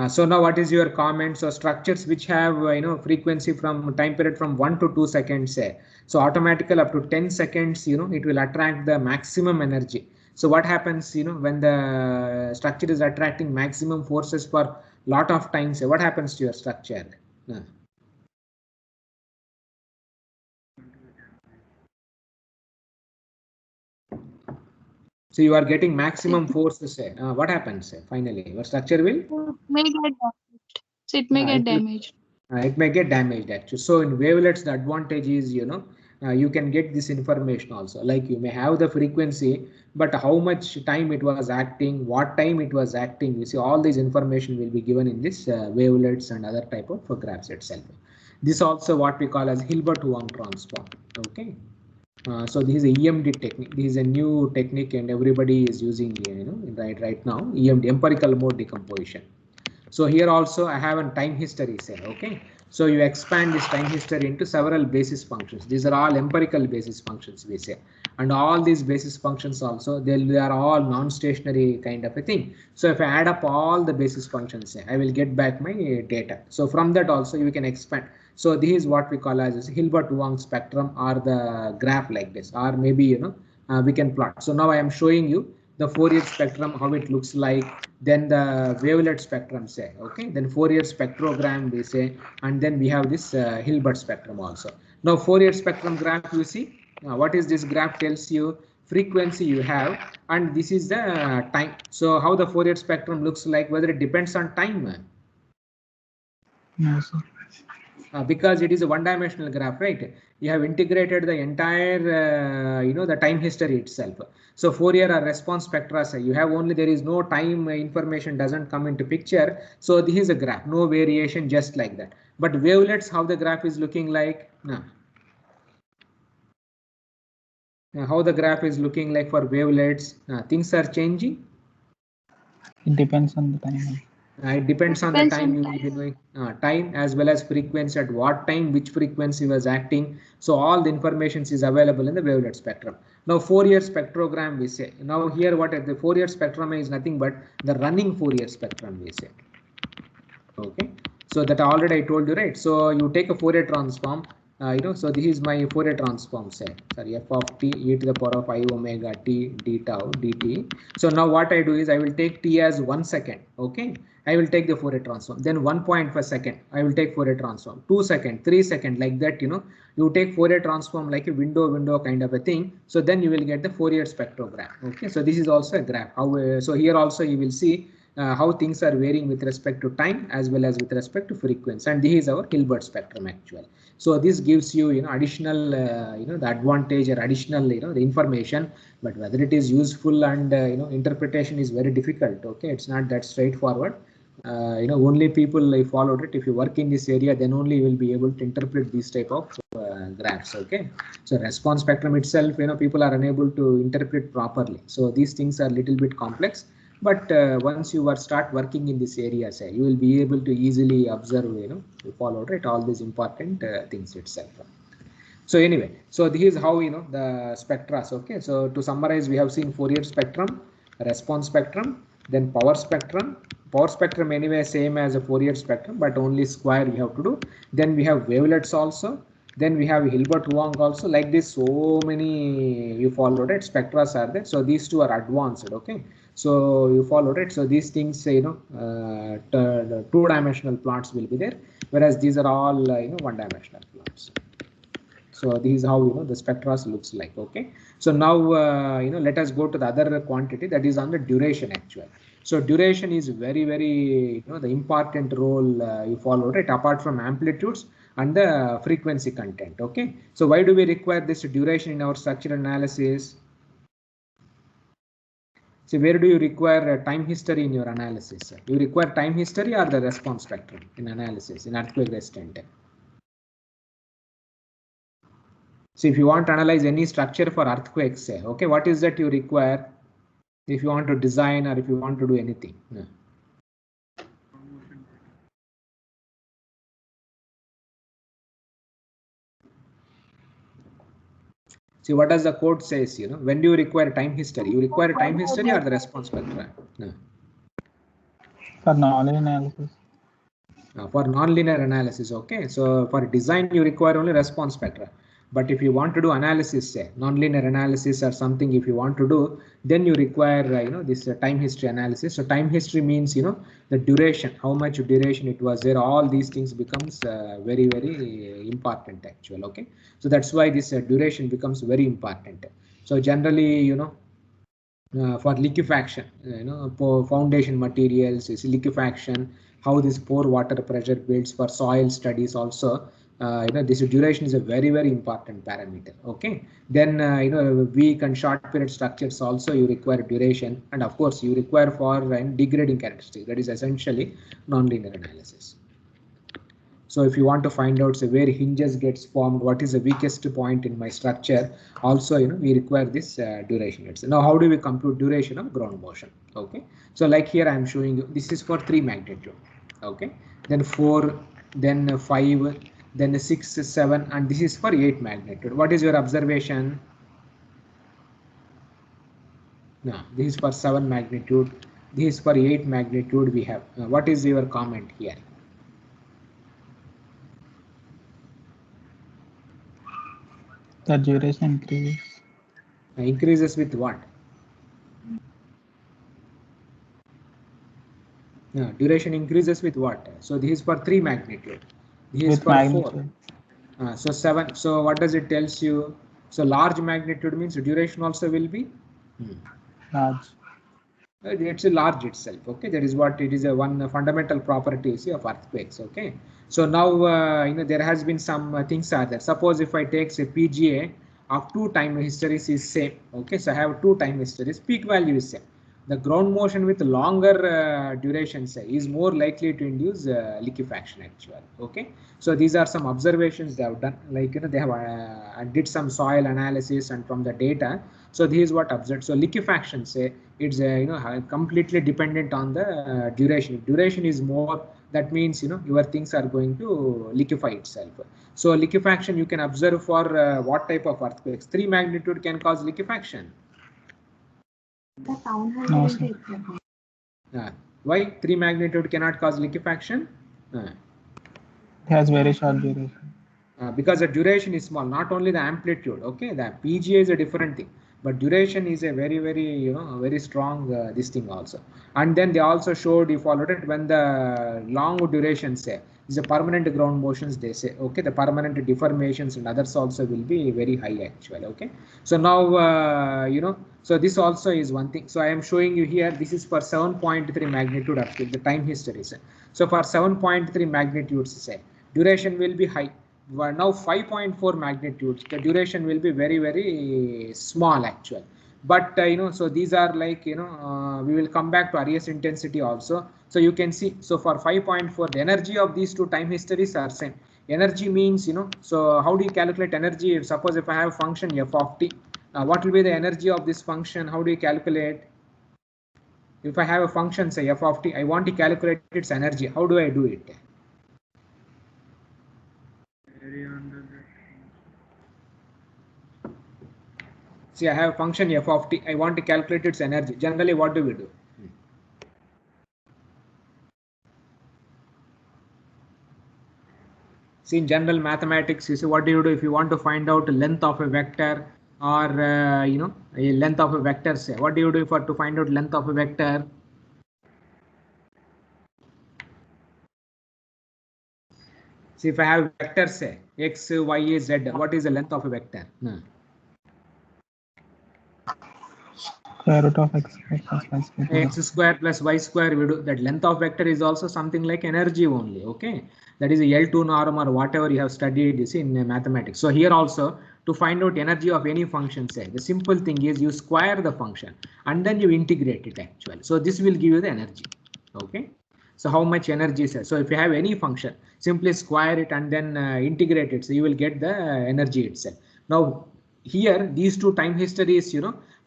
S1: So now what is your comment? So structures which have frequency from time period from 1 to 2 seconds, say, so automatically up to 10 seconds it will attract the maximum energy. So what happens when the structure is attracting maximum forces for lot of time, say, what happens to your structure? So you are getting maximum forces, say. What happens, say, finally your structure will
S3: May get damaged. So it may get damaged.
S1: It may get damaged actually. So in wavelets the advantage is you can get this information also, like you may have the frequency, but how much time it was acting, what time it was acting, you see all this information will be given in this wavelets and other type of graphs itself. This also what we call as Hilbert-Wang transform. Okay, so this is a EMD technique. This is a new technique and everybody is using right now, EMD, empirical mode decomposition. So here also I have a time history cell. Okay, so you expand this time history into several basis functions. These are all empirical basis functions, we say, and all these basis functions also they are all non-stationary kind of a thing. So if I add up all the basis functions, I will get back my data. So from that also you can expand. So this is what we call as Hilbert-Wang spectrum, or the graph like this, or maybe we can plot. So now I am showing you the Fourier spectrum, how it looks like, then the wavelet spectrum, say. Okay, then Fourier spectrogram we say, and then we have this Hilbert spectrum also. Now Fourier spectrum graph, you see what is this graph tells you frequency you have, and this is the time. So how the Fourier spectrum looks like, whether it depends on time?
S2: No, sir.
S1: Because it is a one-dimensional graph, right? You have integrated the entire the time history itself. So Fourier or response spectra, say, you have only, there is no time information doesn't come into picture. So this is a graph, no variation, just like that. But wavelets, how the graph is looking like? How the graph is looking like for wavelets? Things are changing.
S2: It depends on the time.
S1: It depends on the time you will be doing time as well as frequency, at what time which frequency was acting. So all the information is available in the wavelet spectrum. Now Fourier spectrogram we say. Now here what the Fourier spectrum is nothing but the running Fourier spectrum we say. Okay, so that already I told you, right? So you take a Fourier transform, so this is my Fourier transform set. Sorry, f of t e to the power of I omega t d tau dt. So now what I do is I will take t as 1 second. Okay, I will take the Fourier transform. Then 1 point per second, I will take Fourier transform. 2 second, 3 second, like that. You take Fourier transform like a window kind of a thing. So then you will get the Fourier spectrogram. Okay, so this is also a graph. So here also you will see how things are varying with respect to time as well as with respect to frequency, and this is our Hilbert spectrum actually. So this gives you additional the advantage or additional the information, but whether it is useful and interpretation is very difficult. Okay, it's not that straightforward. Only people followed it. If you work in this area, then only you will be able to interpret these type of graphs. Okay, so response spectrum itself, people are unable to interpret properly. So these things are a little bit complex. But once you start working in this area, say, you will be able to easily observe, follow right all these important things itself. So anyway, so this is how the spectra. Okay, so to summarize, we have seen Fourier spectrum, response spectrum, then power spectrum. Power spectrum anyway same as a Fourier spectrum, but only square we have to do. Then we have wavelets also. Then we have Hilbert-Wong also. Like this, so many you followed it. Spectras are there. So these two are advanced. Okay. So you followed it. So these things, two-dimensional plots will be there, whereas these are all one-dimensional plots. So this is how the spectra looks like. Okay. So now let us go to the other quantity, that is on the duration actually. So duration is very the important role you follow, right, apart from amplitudes and the frequency content. Okay. So why do we require this duration in our structural analysis? So where do you require time history in your analysis? You require time history or the response spectrum in analysis in earthquake resistant? So if you want to analyze any structure for earthquakes, okay, what is that you require if you want to design or if you want to do anything? Yeah. See, what does the code says, when do you require time history? You require time history or the response spectrum? Yeah.
S2: For nonlinear analysis.
S1: For nonlinear analysis, okay. So for design, you require only response spectra. But if you want to do analysis, say nonlinear analysis or something, if you want to do, then you require this time history analysis. So time history means the duration, how much duration it was there. All these things becomes very important actually. Okay, so that's why this duration becomes very important. So generally, for liquefaction, for foundation materials, is liquefaction, how this pore water pressure builds for soil studies also. This duration is a very important parameter. Okay, then weak and short period structures also you require duration, and of course you require for degrading characteristics. That is essentially nonlinear analysis. So if you want to find out where hinges gets formed, what is the weakest point in my structure, also we require this duration. Now how do we compute duration of ground motion? Okay, so like here I am showing you, this is for 3 magnitude. Okay, then 4, then 5, then 6, 7, and this is for 8 magnitude. What is your observation? No, this is for 7 magnitude. This is for 8 magnitude we have. What is your comment here?
S2: The duration increases.
S1: Increases with what? Duration increases with what? So this is for 3 magnitude. This is for magnitude. 4. So 7. So what does it tells you? So large magnitude means duration also will be
S2: large.
S1: It's a large itself. Okay, that is what it is. One fundamental property of earthquakes. Okay, so now there has been some things are there. Suppose if I take say PGA of 2 time histories is same. Okay, so I have 2 time histories. Peak value is same. The ground motion with longer duration say is more likely to induce liquefaction actually. Okay, so these are some observations they have done. Like they have did some soil analysis, and from the data, so this is what observed. So liquefaction say it's completely dependent on the duration. If duration is more, that means your things are going to liquefy itself. So liquefaction you can observe for what type of earthquakes? 3 magnitude can cause liquefaction.
S2: No, sir.
S1: Why 3 magnitude cannot cause liquefaction?
S2: It has very short duration.
S1: Because the duration is small, not only the amplitude. Okay, the PGA is a different thing, but duration is a very, very, very strong this thing also. And then they also showed, you followed it, when the long duration say is a permanent ground motions, they say, okay, the permanent deformations and others also will be very high actually. Okay, so now so this also is one thing. So I am showing you here, this is for 7.3 magnitude up to the time history. So for 7.3 magnitudes, say duration will be high. Now 5.4 magnitudes, the duration will be very, very small actually. But so these are like, we will come back to Arias intensity also. So you can see, so for 5.4, the energy of these two time histories are same. Energy means, so how do you calculate energy? Suppose if I have function f of t, what will be the energy of this function? How do you calculate? If I have a function, say f of t, I want to calculate its energy. How do I do it? See, I have a function f of t. I want to calculate its energy. Generally, what do we do? See, in general mathematics, you see, what do you do if you want to find out the length of a vector or a length of a vector? Say, what do you do to find out length of a vector? See, if I have vectors, say x, y, z, what is the length of a vector?
S2: Square root of x square plus y square.
S1: X square plus y square, we do that. Length of vector is also something like energy only. Okay, that is a L2 norm or whatever you have studied, you see, in mathematics. So here also, to find out energy of any function, say the simple thing is you square the function and then you integrate it actually. So this will give you the energy. Okay, so how much energy is there? So if you have any function, simply square it and then integrate it, so you will get the energy itself. Now here these two time histories,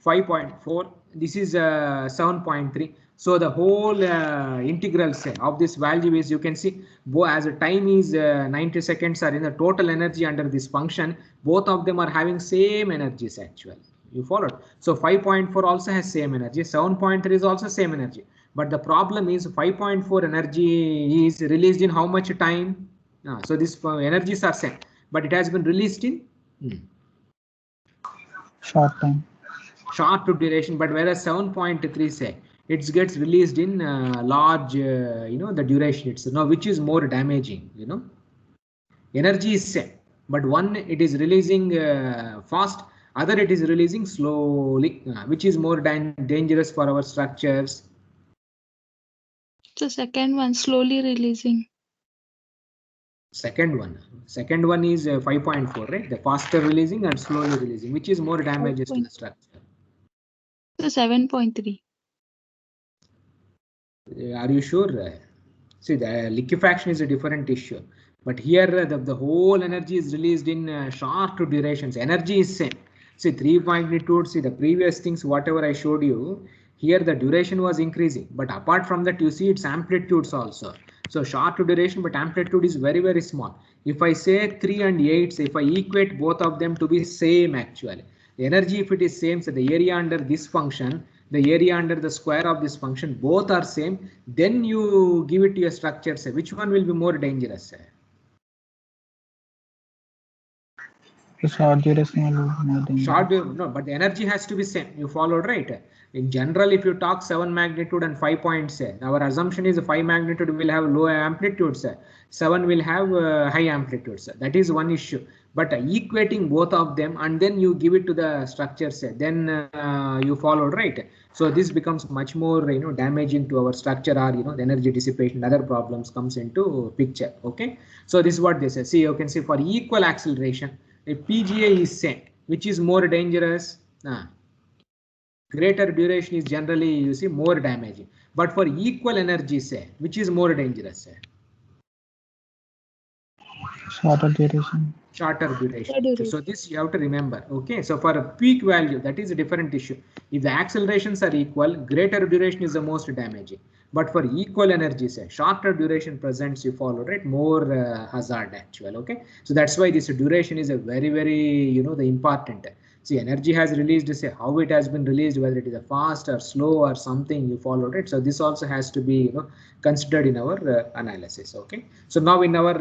S1: 5.4, this is 7.3. So the whole integral say of this value is, you can see, as a time is 90 seconds are in the total energy under this function, both of them are having same energies actually. You followed? So 5.4 also has same energy, 7.3 is also same energy. But the problem is 5.4 energy is released in how much time? So this energies are same, but it has been released in
S2: short time.
S1: Short duration, but whereas 7.3 say it gets released in large, the duration itself. Now, which is more damaging? Energy is same, but one it is releasing fast, other it is releasing slowly. Which is more dangerous for our structures?
S3: The second one, slowly releasing.
S1: Second one is 5.4, right? The faster releasing and slowly releasing. Which is more damages to the structure?
S3: The 7.3.
S1: Are you sure? See, the liquefaction is a different issue, but here the whole energy is released in short durations. Energy is same. See, 3 magnitudes. See, the previous things, whatever I showed you, here the duration was increasing, but apart from that, you see its amplitudes also. So short duration, but amplitude is very, very small. If I say 3 and 8, if I equate both of them to be same actually, the energy, if it is same, so the area under this function, the area under the square of this function, both are same, then you give it to your structure, say which one will be more dangerous?
S2: The short duration will be more dangerous.
S1: No, but the energy has to be same. You followed, right? In general, if you talk 7 magnitude and 5 points, our assumption is 5 magnitude will have low amplitudes, 7 will have high amplitudes. That is one issue. But equating both of them and then you give it to the structures, then you followed, right? So this becomes much more, damaging to our structure, or the energy dissipation, other problems comes into picture. Okay, so this is what they say. See, you can see for equal acceleration, if PGA is same, which is more dangerous? Greater duration is generally, you see, more damaging. But for equal energy, say, which is more dangerous?
S2: Shorter duration.
S1: Shorter duration. So this you have to remember. Okay, so for a peak value, that is a different issue. If the accelerations are equal, greater duration is the most damaging. But for equal energy, say, shorter duration presents, you follow, right, more hazard actual. Okay, so that's why this duration is a very, very, the important. See, energy has released, say how it has been released, whether it is a fast or slow or something you followed it. So this also has to be considered in our analysis. Okay. So now in our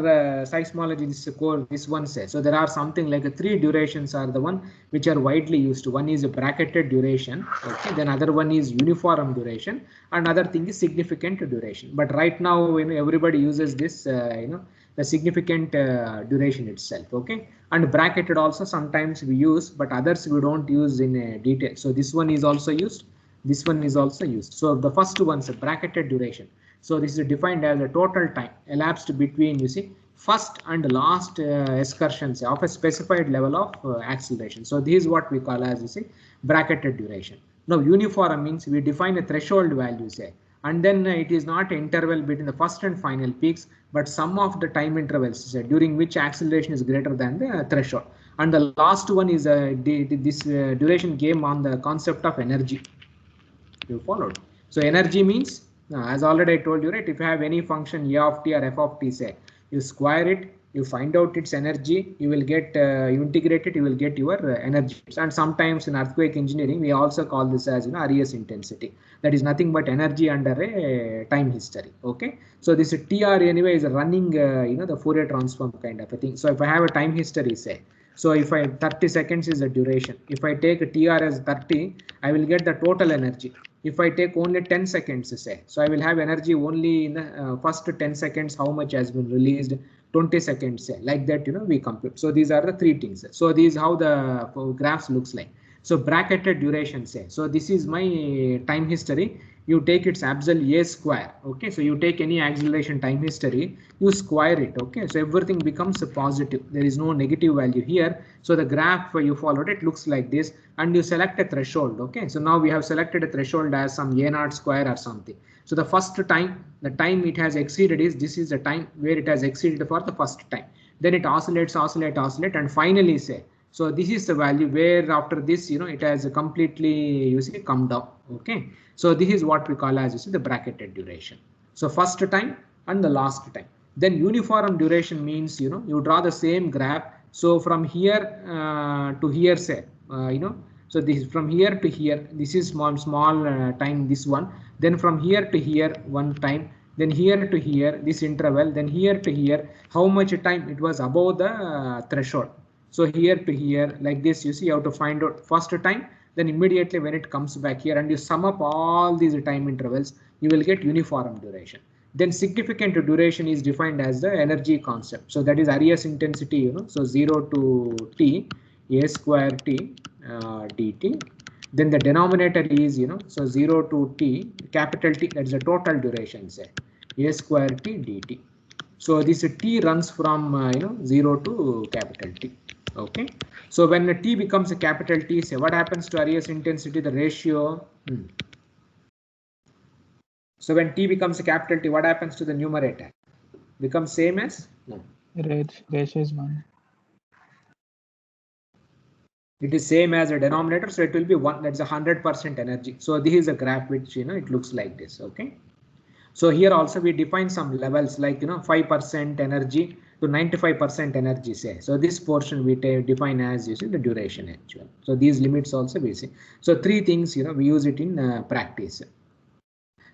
S1: seismology, this core, this one says, so there are something like three durations are the one which are widely used. One is a bracketed duration. Okay. Then other one is uniform duration. Another thing is significant duration. But right now, everybody uses this, the significant duration itself. Okay. And bracketed also sometimes we use, but others we don't use in detail. So this one is also used. This one is also used. So the first one is a bracketed duration. So this is defined as a total time elapsed between, you see, first and last excursions of a specified level of acceleration. So this is what we call as, you see, bracketed duration. Now uniform means we define a threshold value, say, and then it is not interval between the first and final peaks, but sum of the time intervals during which acceleration is greater than the threshold. And the last one is this duration game on the concept of energy. You followed. So energy means, as already I told you, right? If you have any function a of t or f of t, say, you square it, you find out its energy, you will get, you integrate it, you will get your energy. And sometimes in earthquake engineering, we also call this as RES intensity. That is nothing but energy under a time history. Okay. So this TR anyway is running, the Fourier transform kind of a thing. So if I have a time history, say, so if I 30 seconds is the duration. If I take TR as 30, I will get the total energy. If I take only 10 seconds, say, so I will have energy only in the first 10 seconds, how much has been released, 20 seconds, say, like that, we compute. So these are the three things. So these how the graphs looks like. So bracketed duration, say, so this is my time history. You take its absolute a square. Okay, so you take any acceleration time history, you square it. Okay, so everything becomes a positive. There is no negative value here. So the graph you followed it looks like this, and you select a threshold. Okay, so now we have selected a threshold as some a0 square or something. So the first time, the time it has exceeded is, this is the time where it has exceeded for the first time. Then it oscillates, and finally, say, so this is the value where after this, it has completely, come down. Okay. So this is what we call as, the bracketed duration. So first time and the last time. Then uniform duration means, you draw the same graph. So from here to here, say, so this is from here to here. This is small time, this one. Then from here to here, one time. Then here to here, this interval. Then here to here, how much time it was above the threshold. So here to here, like this, you have to find out first time, then immediately when it comes back here and you sum up all these time intervals, you will get uniform duration. Then significant duration is defined as the energy concept. So that is RES intensity, so 0 to t, a square t dt. Then the denominator is, so 0 to t, capital T, that is the total duration, say, a square t dt. So this t runs from 0 to capital T. Okay. So when the t becomes a capital T, say, what happens to RES intensity, the ratio? So when t becomes a capital T, what happens to the numerator? Becomes same as? No.
S2: Ratio is 1.
S1: It is same as a denominator, so it will be 1. That's 100% energy. So this is a graph which it looks like this. Okay. So here also we define some levels like 5% energy to 95% energy, say. So this portion we define as the duration actual. So these limits also we see. So three things we use it in practice.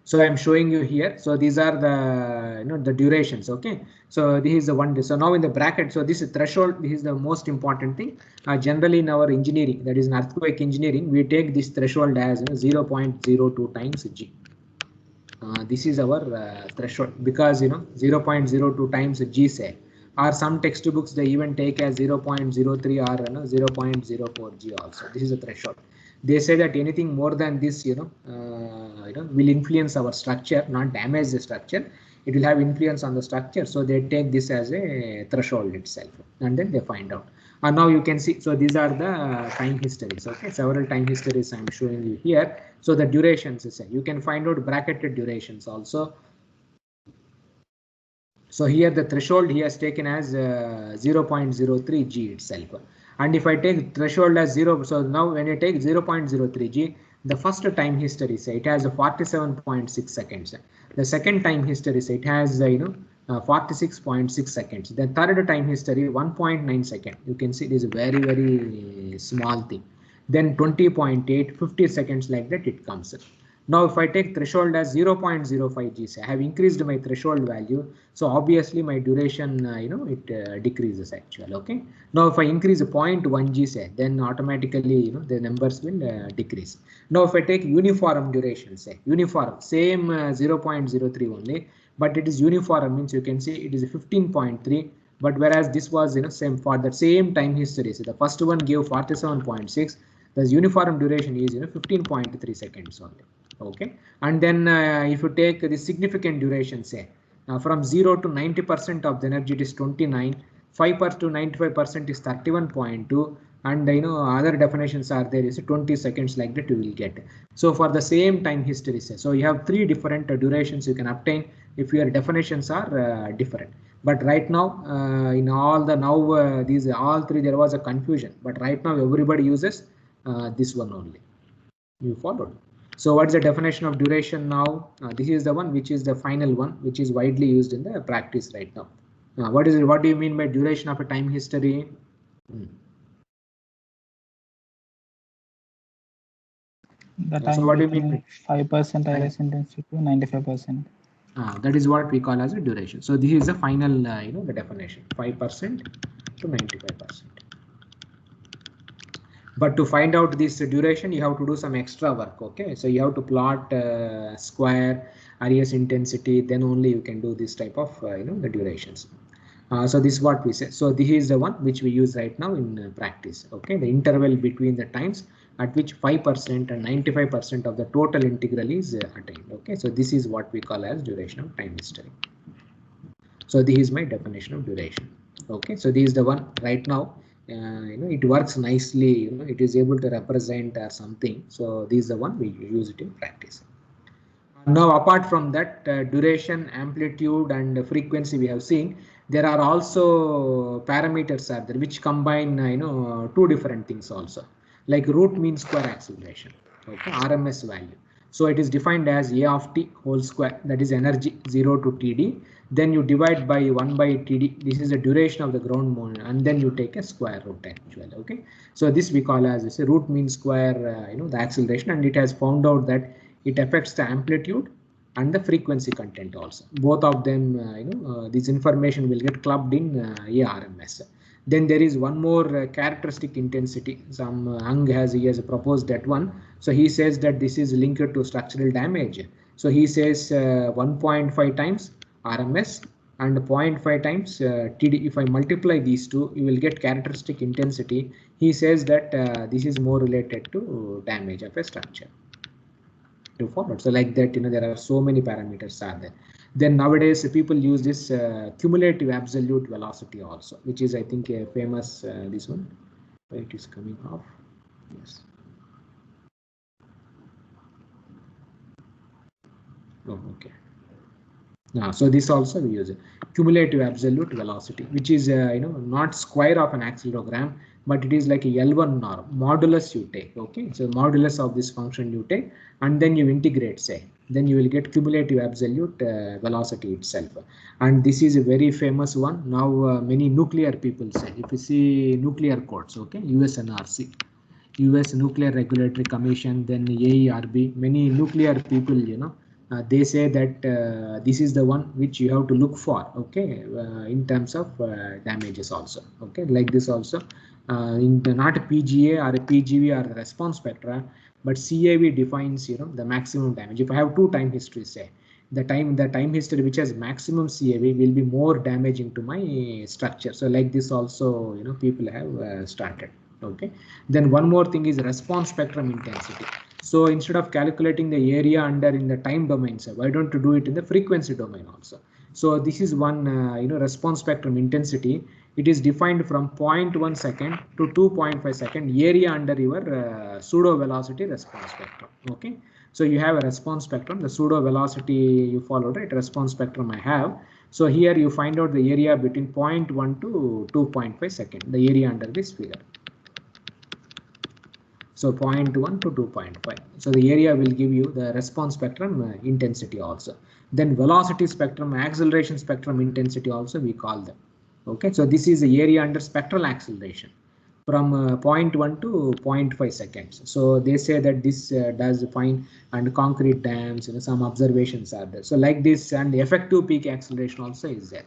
S1: So I'm showing you here. So these are the the durations. Okay. So this is the one. So now in the bracket. So this is threshold. This is the most important thing. Generally in our engineering, that is in earthquake engineering, we take this threshold as 0.02 times G. This is our threshold because 0.02 times G, say, or some textbooks they even take as 0.03 or 0.04 G also. This is a threshold. They say that anything more than this will influence our structure, not damage the structure. It will have influence on the structure, so they take this as a threshold itself, and then they find out. And now you can see, so these are the time histories. Okay, several time histories I'm showing you here. So the durations, you can find out bracketed durations also. So here the threshold he has taken as 0.03 G itself. And if I take threshold as 0, so now when I take 0.03 G, the first time history, say, it has a 47.6 seconds. The second time history, say, it has 46.6 seconds. The third time history, 1.9 seconds. You can see it is a very, very small thing. then 20.8, 50 seconds, like that it comes. Now if I take threshold as 0.05 G, say I have increased my threshold value, so obviously my duration it decreases actually. Okay, now if I increase 0.1 G, say, then automatically the numbers will decrease. Now if I take uniform duration, say uniform, same 0.03 only, but it is uniform, means you can see it is 15.3, but whereas this was same for the same time history. So the first one gave 47.6, the uniform duration is 15.3 seconds only. Okay, and then if you take the significant duration, say from 0 to 90% of the energy, it is 29, 5% to 95% is 31.2, and other definitions are there is 20 seconds, like that you will get. So for the same time history, say, so you have three different durations you can obtain if your definitions are different. But right now in all the these all three there was a confusion, but right now everybody uses this one only. You followed? So what is the definition of duration now? This is the one which is the final one, which is widely used in the practice right now. What is it? What do you mean by duration of a time history?
S2: The time
S1: so what do you mean?
S2: 5% IRS intensity to 95%.
S1: That is what we call as a duration. So this is the final, the definition, 5% to 95%. But to find out this duration, you have to do some extra work. Okay, so you have to plot square IRS intensity, then only you can do this type of the durations. So this is what we say. So this is the one which we use right now in practice. Okay, the interval between the times at which 5% and 95% of the total integral is attained. Okay, so this is what we call as duration of time history. So this is my definition of duration. Okay, so this is the one right now. It works nicely. It is able to represent something. So this is the one we use it in practice. Now, apart from that, duration, amplitude, and frequency we have seen, there are also parameters are there which combine two different things also, like root mean square acceleration. Okay, RMS value. So it is defined as A of t whole square, that is energy 0 to TD. Then you divide by 1 by TD. This is the duration of the ground motion, and then you take a square root actually. Okay, so this we call as a root mean square, the acceleration, and it has found out that it affects the amplitude and the frequency content also. Both of them, this information will get clubbed in ARMS. Then there is one more characteristic intensity. Some Ang he has proposed that one. So he says that this is linked to structural damage. So he says 1.5 times RMS and 0.5 times TD. If I multiply these two, you will get characteristic intensity. He says that this is more related to damage of a structure. To follow. So like that, there are so many parameters are there. Then nowadays people use this cumulative absolute velocity also, which is I think a famous this one. It is coming off. Yes. Oh, okay. Now, so this also we use it. Cumulative absolute velocity, which is not square of an accelerogram, but it is like a L1 norm, modulus you take. Okay, so modulus of this function you take, and then you integrate, say, then you will get cumulative absolute velocity itself. And this is a very famous one. Now many nuclear people say, if you see nuclear codes, okay, USNRC, US Nuclear Regulatory Commission, then AERB, many nuclear people, they say that this is the one which you have to look for. Okay, in terms of damages also. Okay, like this also, in the not a PGA or a PGV or a response spectra, but CAV defines the maximum damage. If I have two time histories, say the time history which has maximum CAV will be more damaging to my structure. So like this also, people have started. Okay, then one more thing is response spectrum intensity. So instead of calculating the area under in the time domain, so why don't you do it in the frequency domain also? So this is one response spectrum intensity. It is defined from 0.1 second to 2.5 second area under your pseudo velocity response spectrum. Okay, so you have a response spectrum, the pseudo velocity you followed, right? Response spectrum I have. So here you find out the area between 0.1 to 2.5 second, the area under this figure. So 0.1 to 2.5. So the area will give you the response spectrum intensity also. Then velocity spectrum, acceleration spectrum intensity also we call them. Okay, so this is the area under spectral acceleration. from 0.1 to 0.5 seconds. So they say that this does find and concrete dams, some observations are there. So like this, and effective peak acceleration also is there.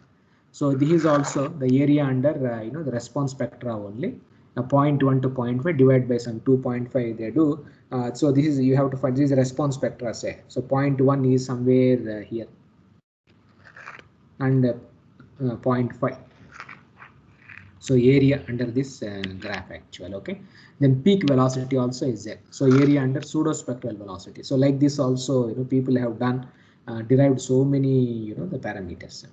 S1: So this is also the area under the response spectra only. 0.1 to 0.5 divided by some 2.5 they do. So this is, you have to find this response spectra say. So 0.1 is somewhere here and 0.5. So area under this graph actual, okay. Then peak velocity also is there. So area under pseudo spectral velocity. So like this also, people have done derived so many, the parameters.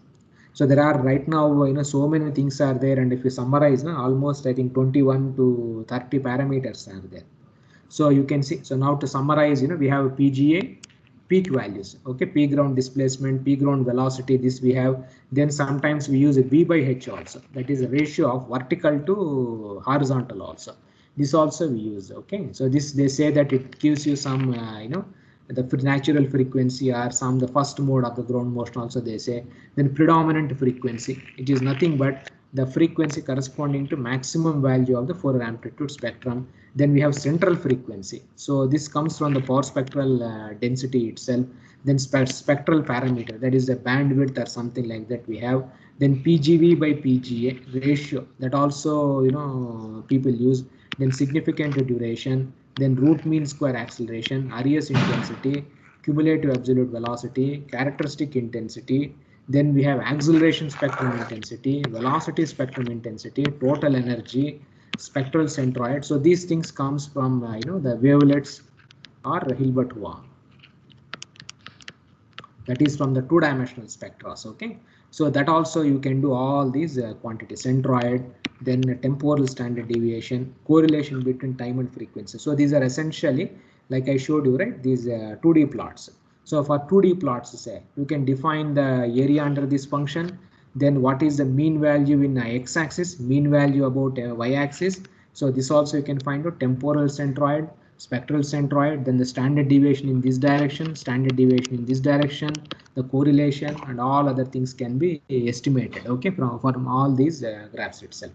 S1: So there are right now, so many things are there, and if you summarize, almost I think 21 to 30 parameters are there. So you can see. So now to summarize, we have PGA, peak values, okay, peak ground displacement, peak ground velocity. This we have. Then sometimes we use a V by H also. That is a ratio of vertical to horizontal also. This also we use. Okay, so this they say that it gives you some, the natural frequency or some the first mode of the ground motion also they say. Then predominant frequency, it is nothing but the frequency corresponding to maximum value of the Fourier amplitude spectrum. Then we have central frequency. So this comes from the power spectral density itself. Then spectral parameter, that is the bandwidth or something like that we have. Then PGV by PGA ratio, that also people use. Then significant duration, then root mean square acceleration, RES intensity, cumulative absolute velocity, characteristic intensity. Then we have acceleration spectrum intensity, velocity spectrum intensity, total energy, spectral centroid. So these things comes from the wavelets or Hilbert-Hua. That is from the two-dimensional spectra. Okay, so that also you can do all these quantities, centroid, then temporal standard deviation, correlation between time and frequency. So these are essentially, like I showed you, right, these 2D plots. So for 2D plots, say you can define the area under this function, then what is the mean value in x-axis, mean value about y-axis. So this also you can find out temporal centroid, spectral centroid, then the standard deviation in this direction, standard deviation in this direction, the correlation and all other things can be estimated, okay, from all these graphs itself.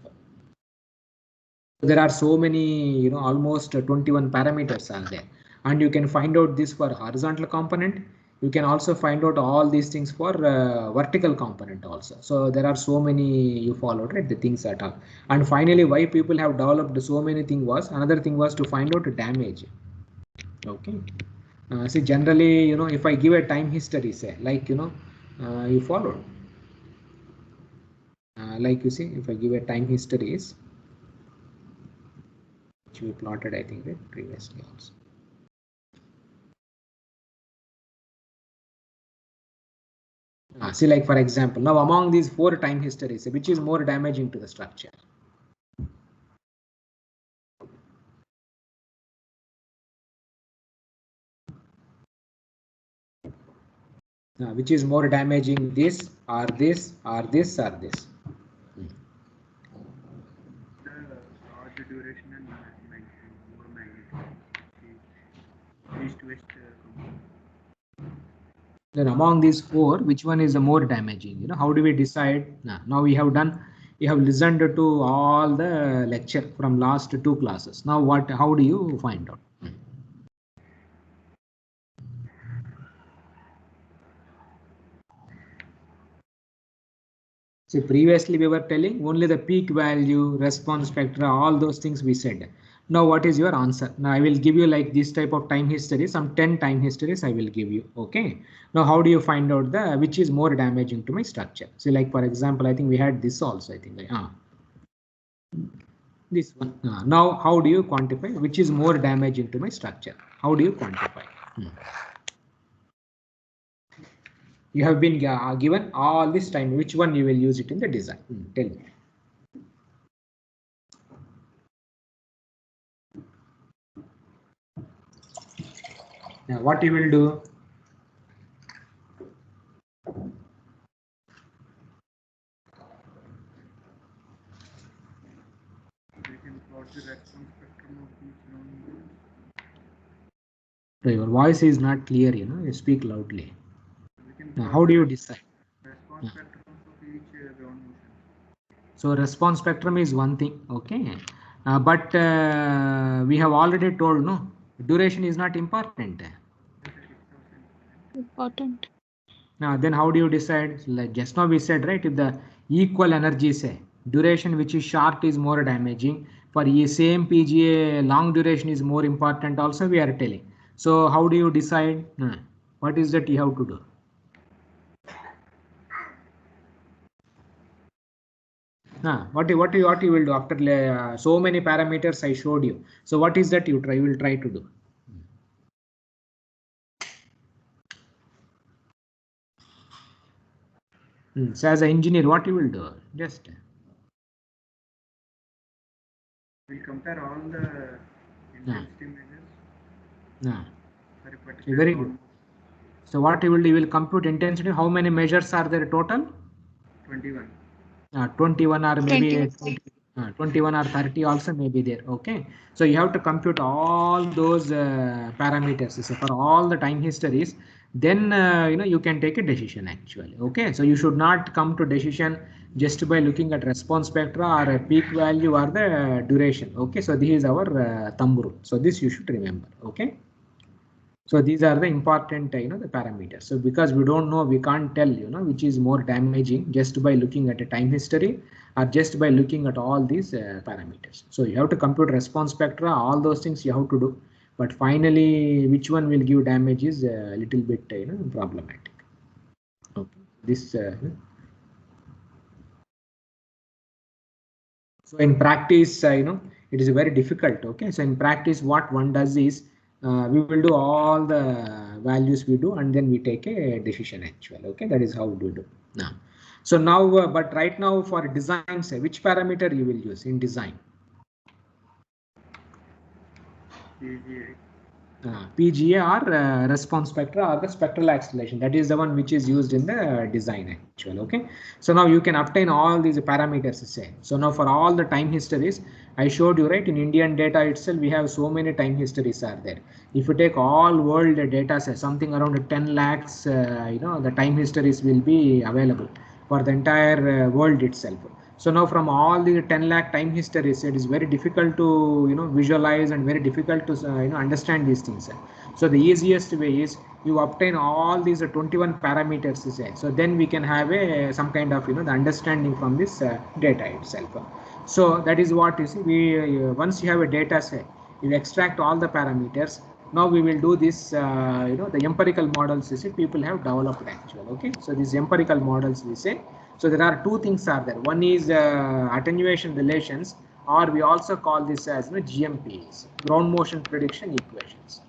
S1: There are so many, almost 21 parameters are there, and you can find out this for horizontal component. You can also find out all these things for vertical component also. So there are so many you followed, right, the things at all. And finally, why people have developed so many things was, another thing was to find out damage. Okay. See, generally, if I give a time history, say, like, you followed. Like you see, if I give a time histories, which we plotted, I think, right, previously also. See, like for example, now among these 4 time histories, which is more damaging to the structure? Which is more damaging, this or this or this or this?
S4: The large duration and more magnitude, east-west component.
S1: Then among these 4, which one is the more damaging? How do we decide? Now we have done, we have listened to all the lecture from last 2 classes. Now how do you find out? See, previously we were telling only the peak value, response spectra, all those things we said. Now what is your answer? Now I will give you like this type of time history, some 10 time histories I will give you. Okay. Now how do you find out the which is more damaging to my structure? So like for example, I think we had this also, I think this one. Now how do you quantify which is more damaging to my structure? How do you quantify? You have been given all this time, which one you will use it in the design? Tell me. Now what you will do?
S4: We can plot the response spectrum of these surrounding.
S1: Your voice is not clear, you speak loudly. Now, how do you decide?
S4: Response spectrum of each ground motion.
S1: So response spectrum is one thing, okay. But we have already told, no, duration is not important.
S3: Important.
S1: Now, then how do you decide? Like just now we said, right, if the equal energy, say, duration which is short is more damaging, for a same PGA, long duration is more important also, we are telling. So how do you decide? What is that you have to do? What you will do after so many parameters I showed you? So what is that you will try to do? So as an engineer, what you will do? Just
S4: we'll compare all the intensity measures for a particular
S1: very good. So what you will do? You will compute intensity. How many measures are there total?
S4: 21.
S1: 21 or maybe 21 or 30 also may be there. Okay, so you have to compute all those parameters, so for all the time histories, then you can take a decision actually. Okay, so you should not come to decision just by looking at response spectra or a peak value or the duration. Okay, so this is our thumb rule, so this you should remember. Okay, so these are the important the parameters. So because we don't know, we can't tell which is more damaging just by looking at a time history or just by looking at all these parameters. So you have to compute response spectra, all those things you have to do, but finally which one will give damage is a little bit problematic. Okay, this so in practice it is very difficult. Okay, so in practice what one does is we will do all the values we do and then we take a decision actually. Okay, that is how we do now. So now but right now for design, say which parameter you will use in design? PGA or response spectra or the spectral acceleration, that is the one which is used in the design actual. Okay, so now you can obtain all these parameters, say. So now for all the time histories I showed you, right, in Indian data itself we have so many time histories are there. If you take all world data, say something around 10 lakhs the time histories will be available for the entire world itself. So now from all the 10 lakh time histories, it is very difficult to visualize and very difficult to understand these things. So the easiest way is you obtain all these 21 parameters, say. So then we can have some kind of the understanding from this data itself. So that is what you see. We once you have a data set, you extract all the parameters. Now we will do this the empirical models, you see, people have developed actual. Okay, so these empirical models we say. So there are two things are there. One is attenuation relations, or we also call this as GMPs, ground motion prediction equations.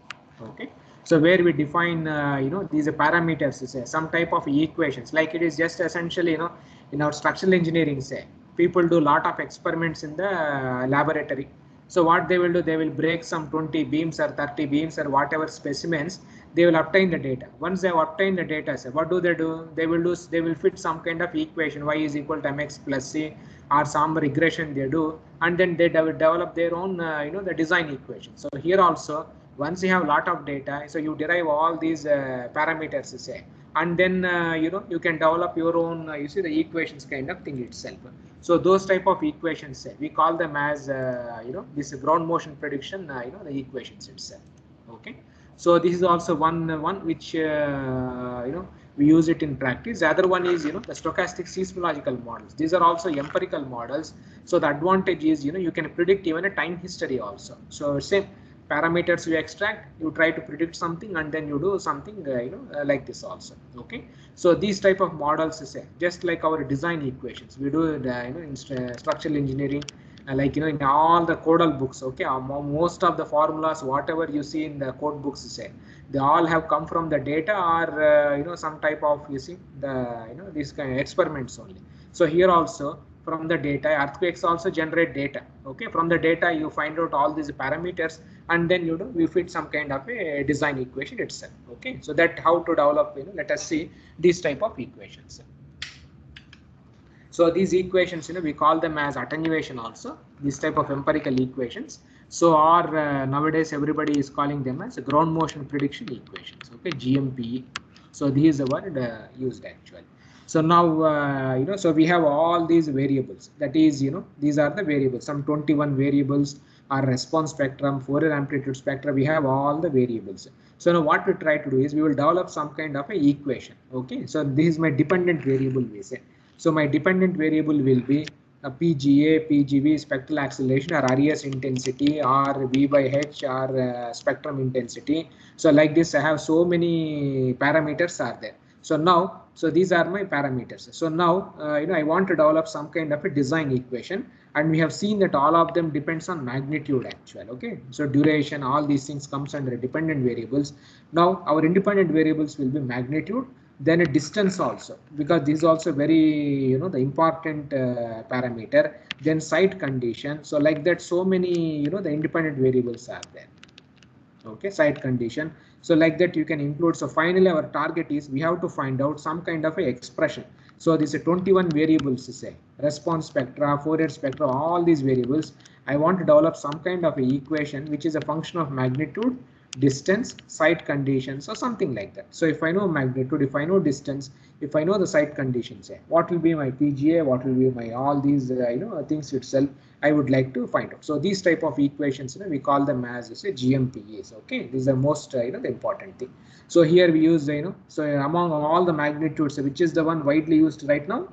S1: Okay, so where we define these parameters, say some type of equations, like it is just essentially in our structural engineering, say people do a lot of experiments in the laboratory. So what they will do, they will break some 20 beams or 30 beams or whatever specimens, they will obtain the data. Once they have obtained the data, so what do? They will fit some kind of equation, y is equal to mx plus c, or some regression they do, and then they develop their own the design equation. So here also, once you have a lot of data, so you derive all these parameters, say, and then you can develop your own you see the equations kind of thing itself. So those type of equations, say, we call them as this ground motion prediction the equations itself. Okay, so this is also one which we use it in practice. The other one is the stochastic seismological models. These are also empirical models. So the advantage is you can predict even a time history also. So same parameters you extract, you try to predict something, and then you do something like this also. Okay, so these type of models, say, just like our design equations, we do in structural engineering, like in all the codal books. Okay, most of the formulas, whatever you see in the code books, say, they all have come from the data or some type of using the these kind of experiments only. So here also, from the data, earthquakes also generate data. Okay, from the data you find out all these parameters, and then we fit some kind of a design equation itself. Okay, so that how to develop let us see these type of equations. So these equations we call them as attenuation also, this type of empirical equations. So or nowadays everybody is calling them as ground motion prediction equations. Okay, GMPE. So this is the word used actually. So now, so we have all these variables. That is, these are the variables. Some 21 variables are response spectrum, Fourier amplitude spectrum. We have all the variables. So now what we try to do is we will develop some kind of a equation. Okay. So this is my dependent variable we say. So my dependent variable will be a PGA, PGV, spectral acceleration, or RES intensity, or V by H, or spectrum intensity. So like this, I have so many parameters are there. So now, so these are my parameters. So now, I want to develop some kind of a design equation, and we have seen that all of them depends on magnitude actual. Okay, so duration, all these things comes under dependent variables. Now our independent variables will be magnitude, then a distance also, because this is also very, the important parameter. Then site condition. So like that, so many, the independent variables are there. Okay, site condition. So like that you can include. So finally our target is we have to find out some kind of a expression. So this is 21 variables to say response spectra, Fourier spectra, all these variables. I want to develop some kind of a equation which is a function of magnitude, distance, site conditions, or something like that. So if I know magnitude, if I know distance, if I know the site conditions, what will be my PGA, what will be my all these things itself, I would like to find out. So these type of equations, we call them as GMPAs. Okay, these are most the important thing. So here we use so among all the magnitudes, which is the one widely used right now?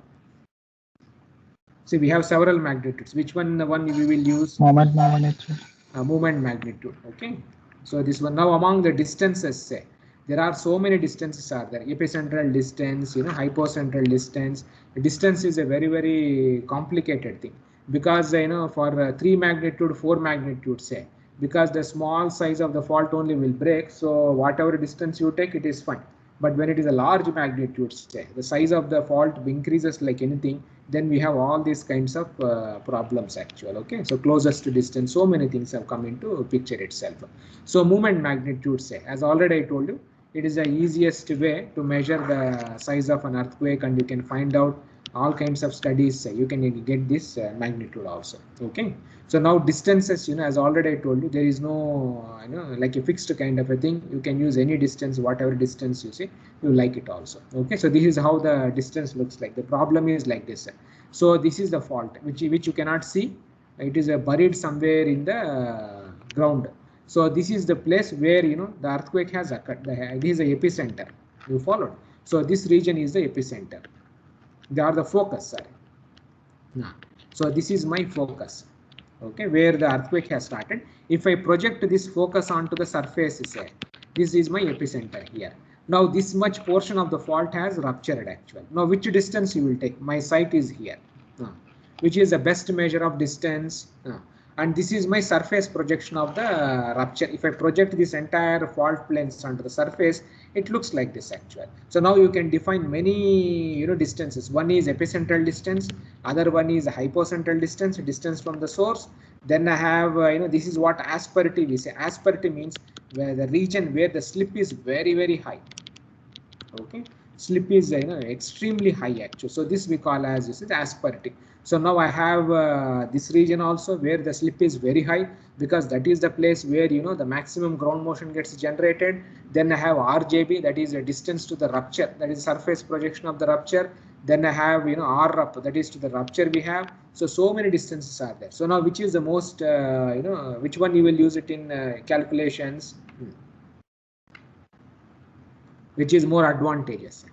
S1: See, we have several magnitudes. Which one? The one we will use?
S2: Moment magnitude.
S1: Moment magnitude. Okay. So this one. Now among the distances, say there are so many distances are there. Epicentral distance, hypocentral distance. Distance is a very complicated thing, because for 3 magnitude, 4 magnitude, say, because the small size of the fault only will break. So whatever distance you take, it is fine. But when it is a large magnitude, say the size of the fault increases like anything, then we have all these kinds of problems actual. Okay, so closest to distance, so many things have come into picture itself. So moment magnitude, say, as already I told you, it is the easiest way to measure the size of an earthquake, and you can find out all kinds of studies. You can get this magnitude also. Okay, so now distances, as already I told you, there is no like a fixed kind of a thing. You can use any distance, whatever distance you see, you like it also. Okay, so this is how the distance looks like. The problem is like this. So this is the fault which you cannot see. It is buried somewhere in the ground. So this is the place where the earthquake has occurred. It is the epicenter. You followed. So this region is the epicenter. They are the focus. Sorry. Now, so this is my focus. Okay, where the earthquake has started. If I project this focus onto the surface, say, this is my epicenter here. Now this much portion of the fault has ruptured actually. Now which distance you will take? My site is here. Which is the best measure of distance? And this is my surface projection of the rupture. If I project this entire fault planes onto the surface, it looks like this actually. So now you can define many distances. One is epicentral distance, other one is hypocentral distance from the source. Then I have this is what asperity we say. Asperity means where the region where the slip is very high. Okay, slip is extremely high actually. So this we call as asperity. So now I have this region also where the slip is very high, because that is the place where the maximum ground motion gets generated. Then I have RJB, that is a distance to the rupture, that is surface projection of the rupture. Then I have RUP, that is to the rupture we have. So many distances are there. So now which is the most which one you will use it in calculations? Which is more advantageous?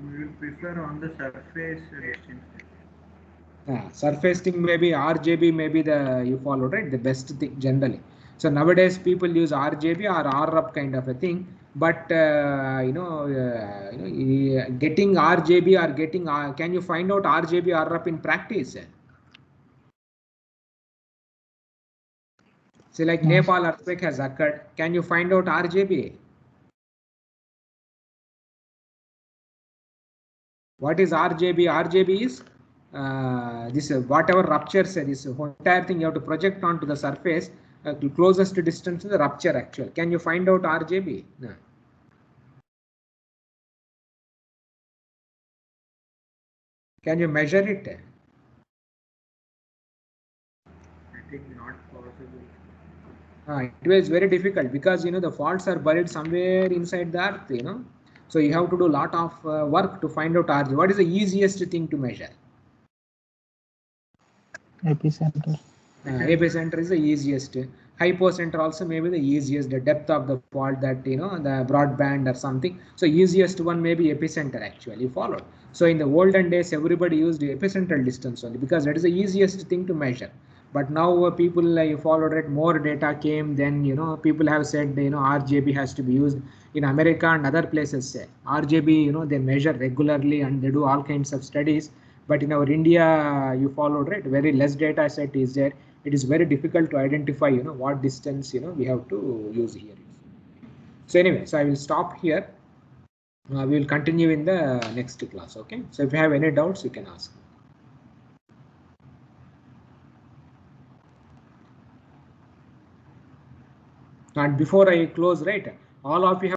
S4: We will prefer on the surface distance.
S1: Surface thing, maybe RJB, maybe you follow, right? The best thing generally. So nowadays people use RJB or RUP kind of a thing, but getting RJB or getting can you find out RJB or RUP in practice? Say like Nepal earthquake has occurred, can you find out RJB? What is RJB? RJB is this whatever ruptures, this entire thing you have to project onto the surface closest distance to the rupture actual. Can you find out RJB? No. Can you measure it?
S4: I think not possible.
S1: It was very difficult because the faults are buried somewhere inside the earth. So you have to do a lot of work to find out RG. What is the easiest thing to measure?
S2: Epicenter.
S1: Epicenter is the easiest. Hypocenter also maybe the easiest. The depth of the fault, that the broadband or something. So easiest one may be epicenter actually followed. So in the olden days, everybody used epicentral distance only because that is the easiest thing to measure. But now people followed it. More data came. Then people have said RGB has to be used. In America and other places, say RGB they measure regularly and they do all kinds of studies. But in our India, you followed, right? Very less data set is there. It is very difficult to identify what distance we have to use here. So anyway, so I will stop here. We will continue in the next class. Okay. So if you have any doubts, you can ask. And before I close, right, all of you have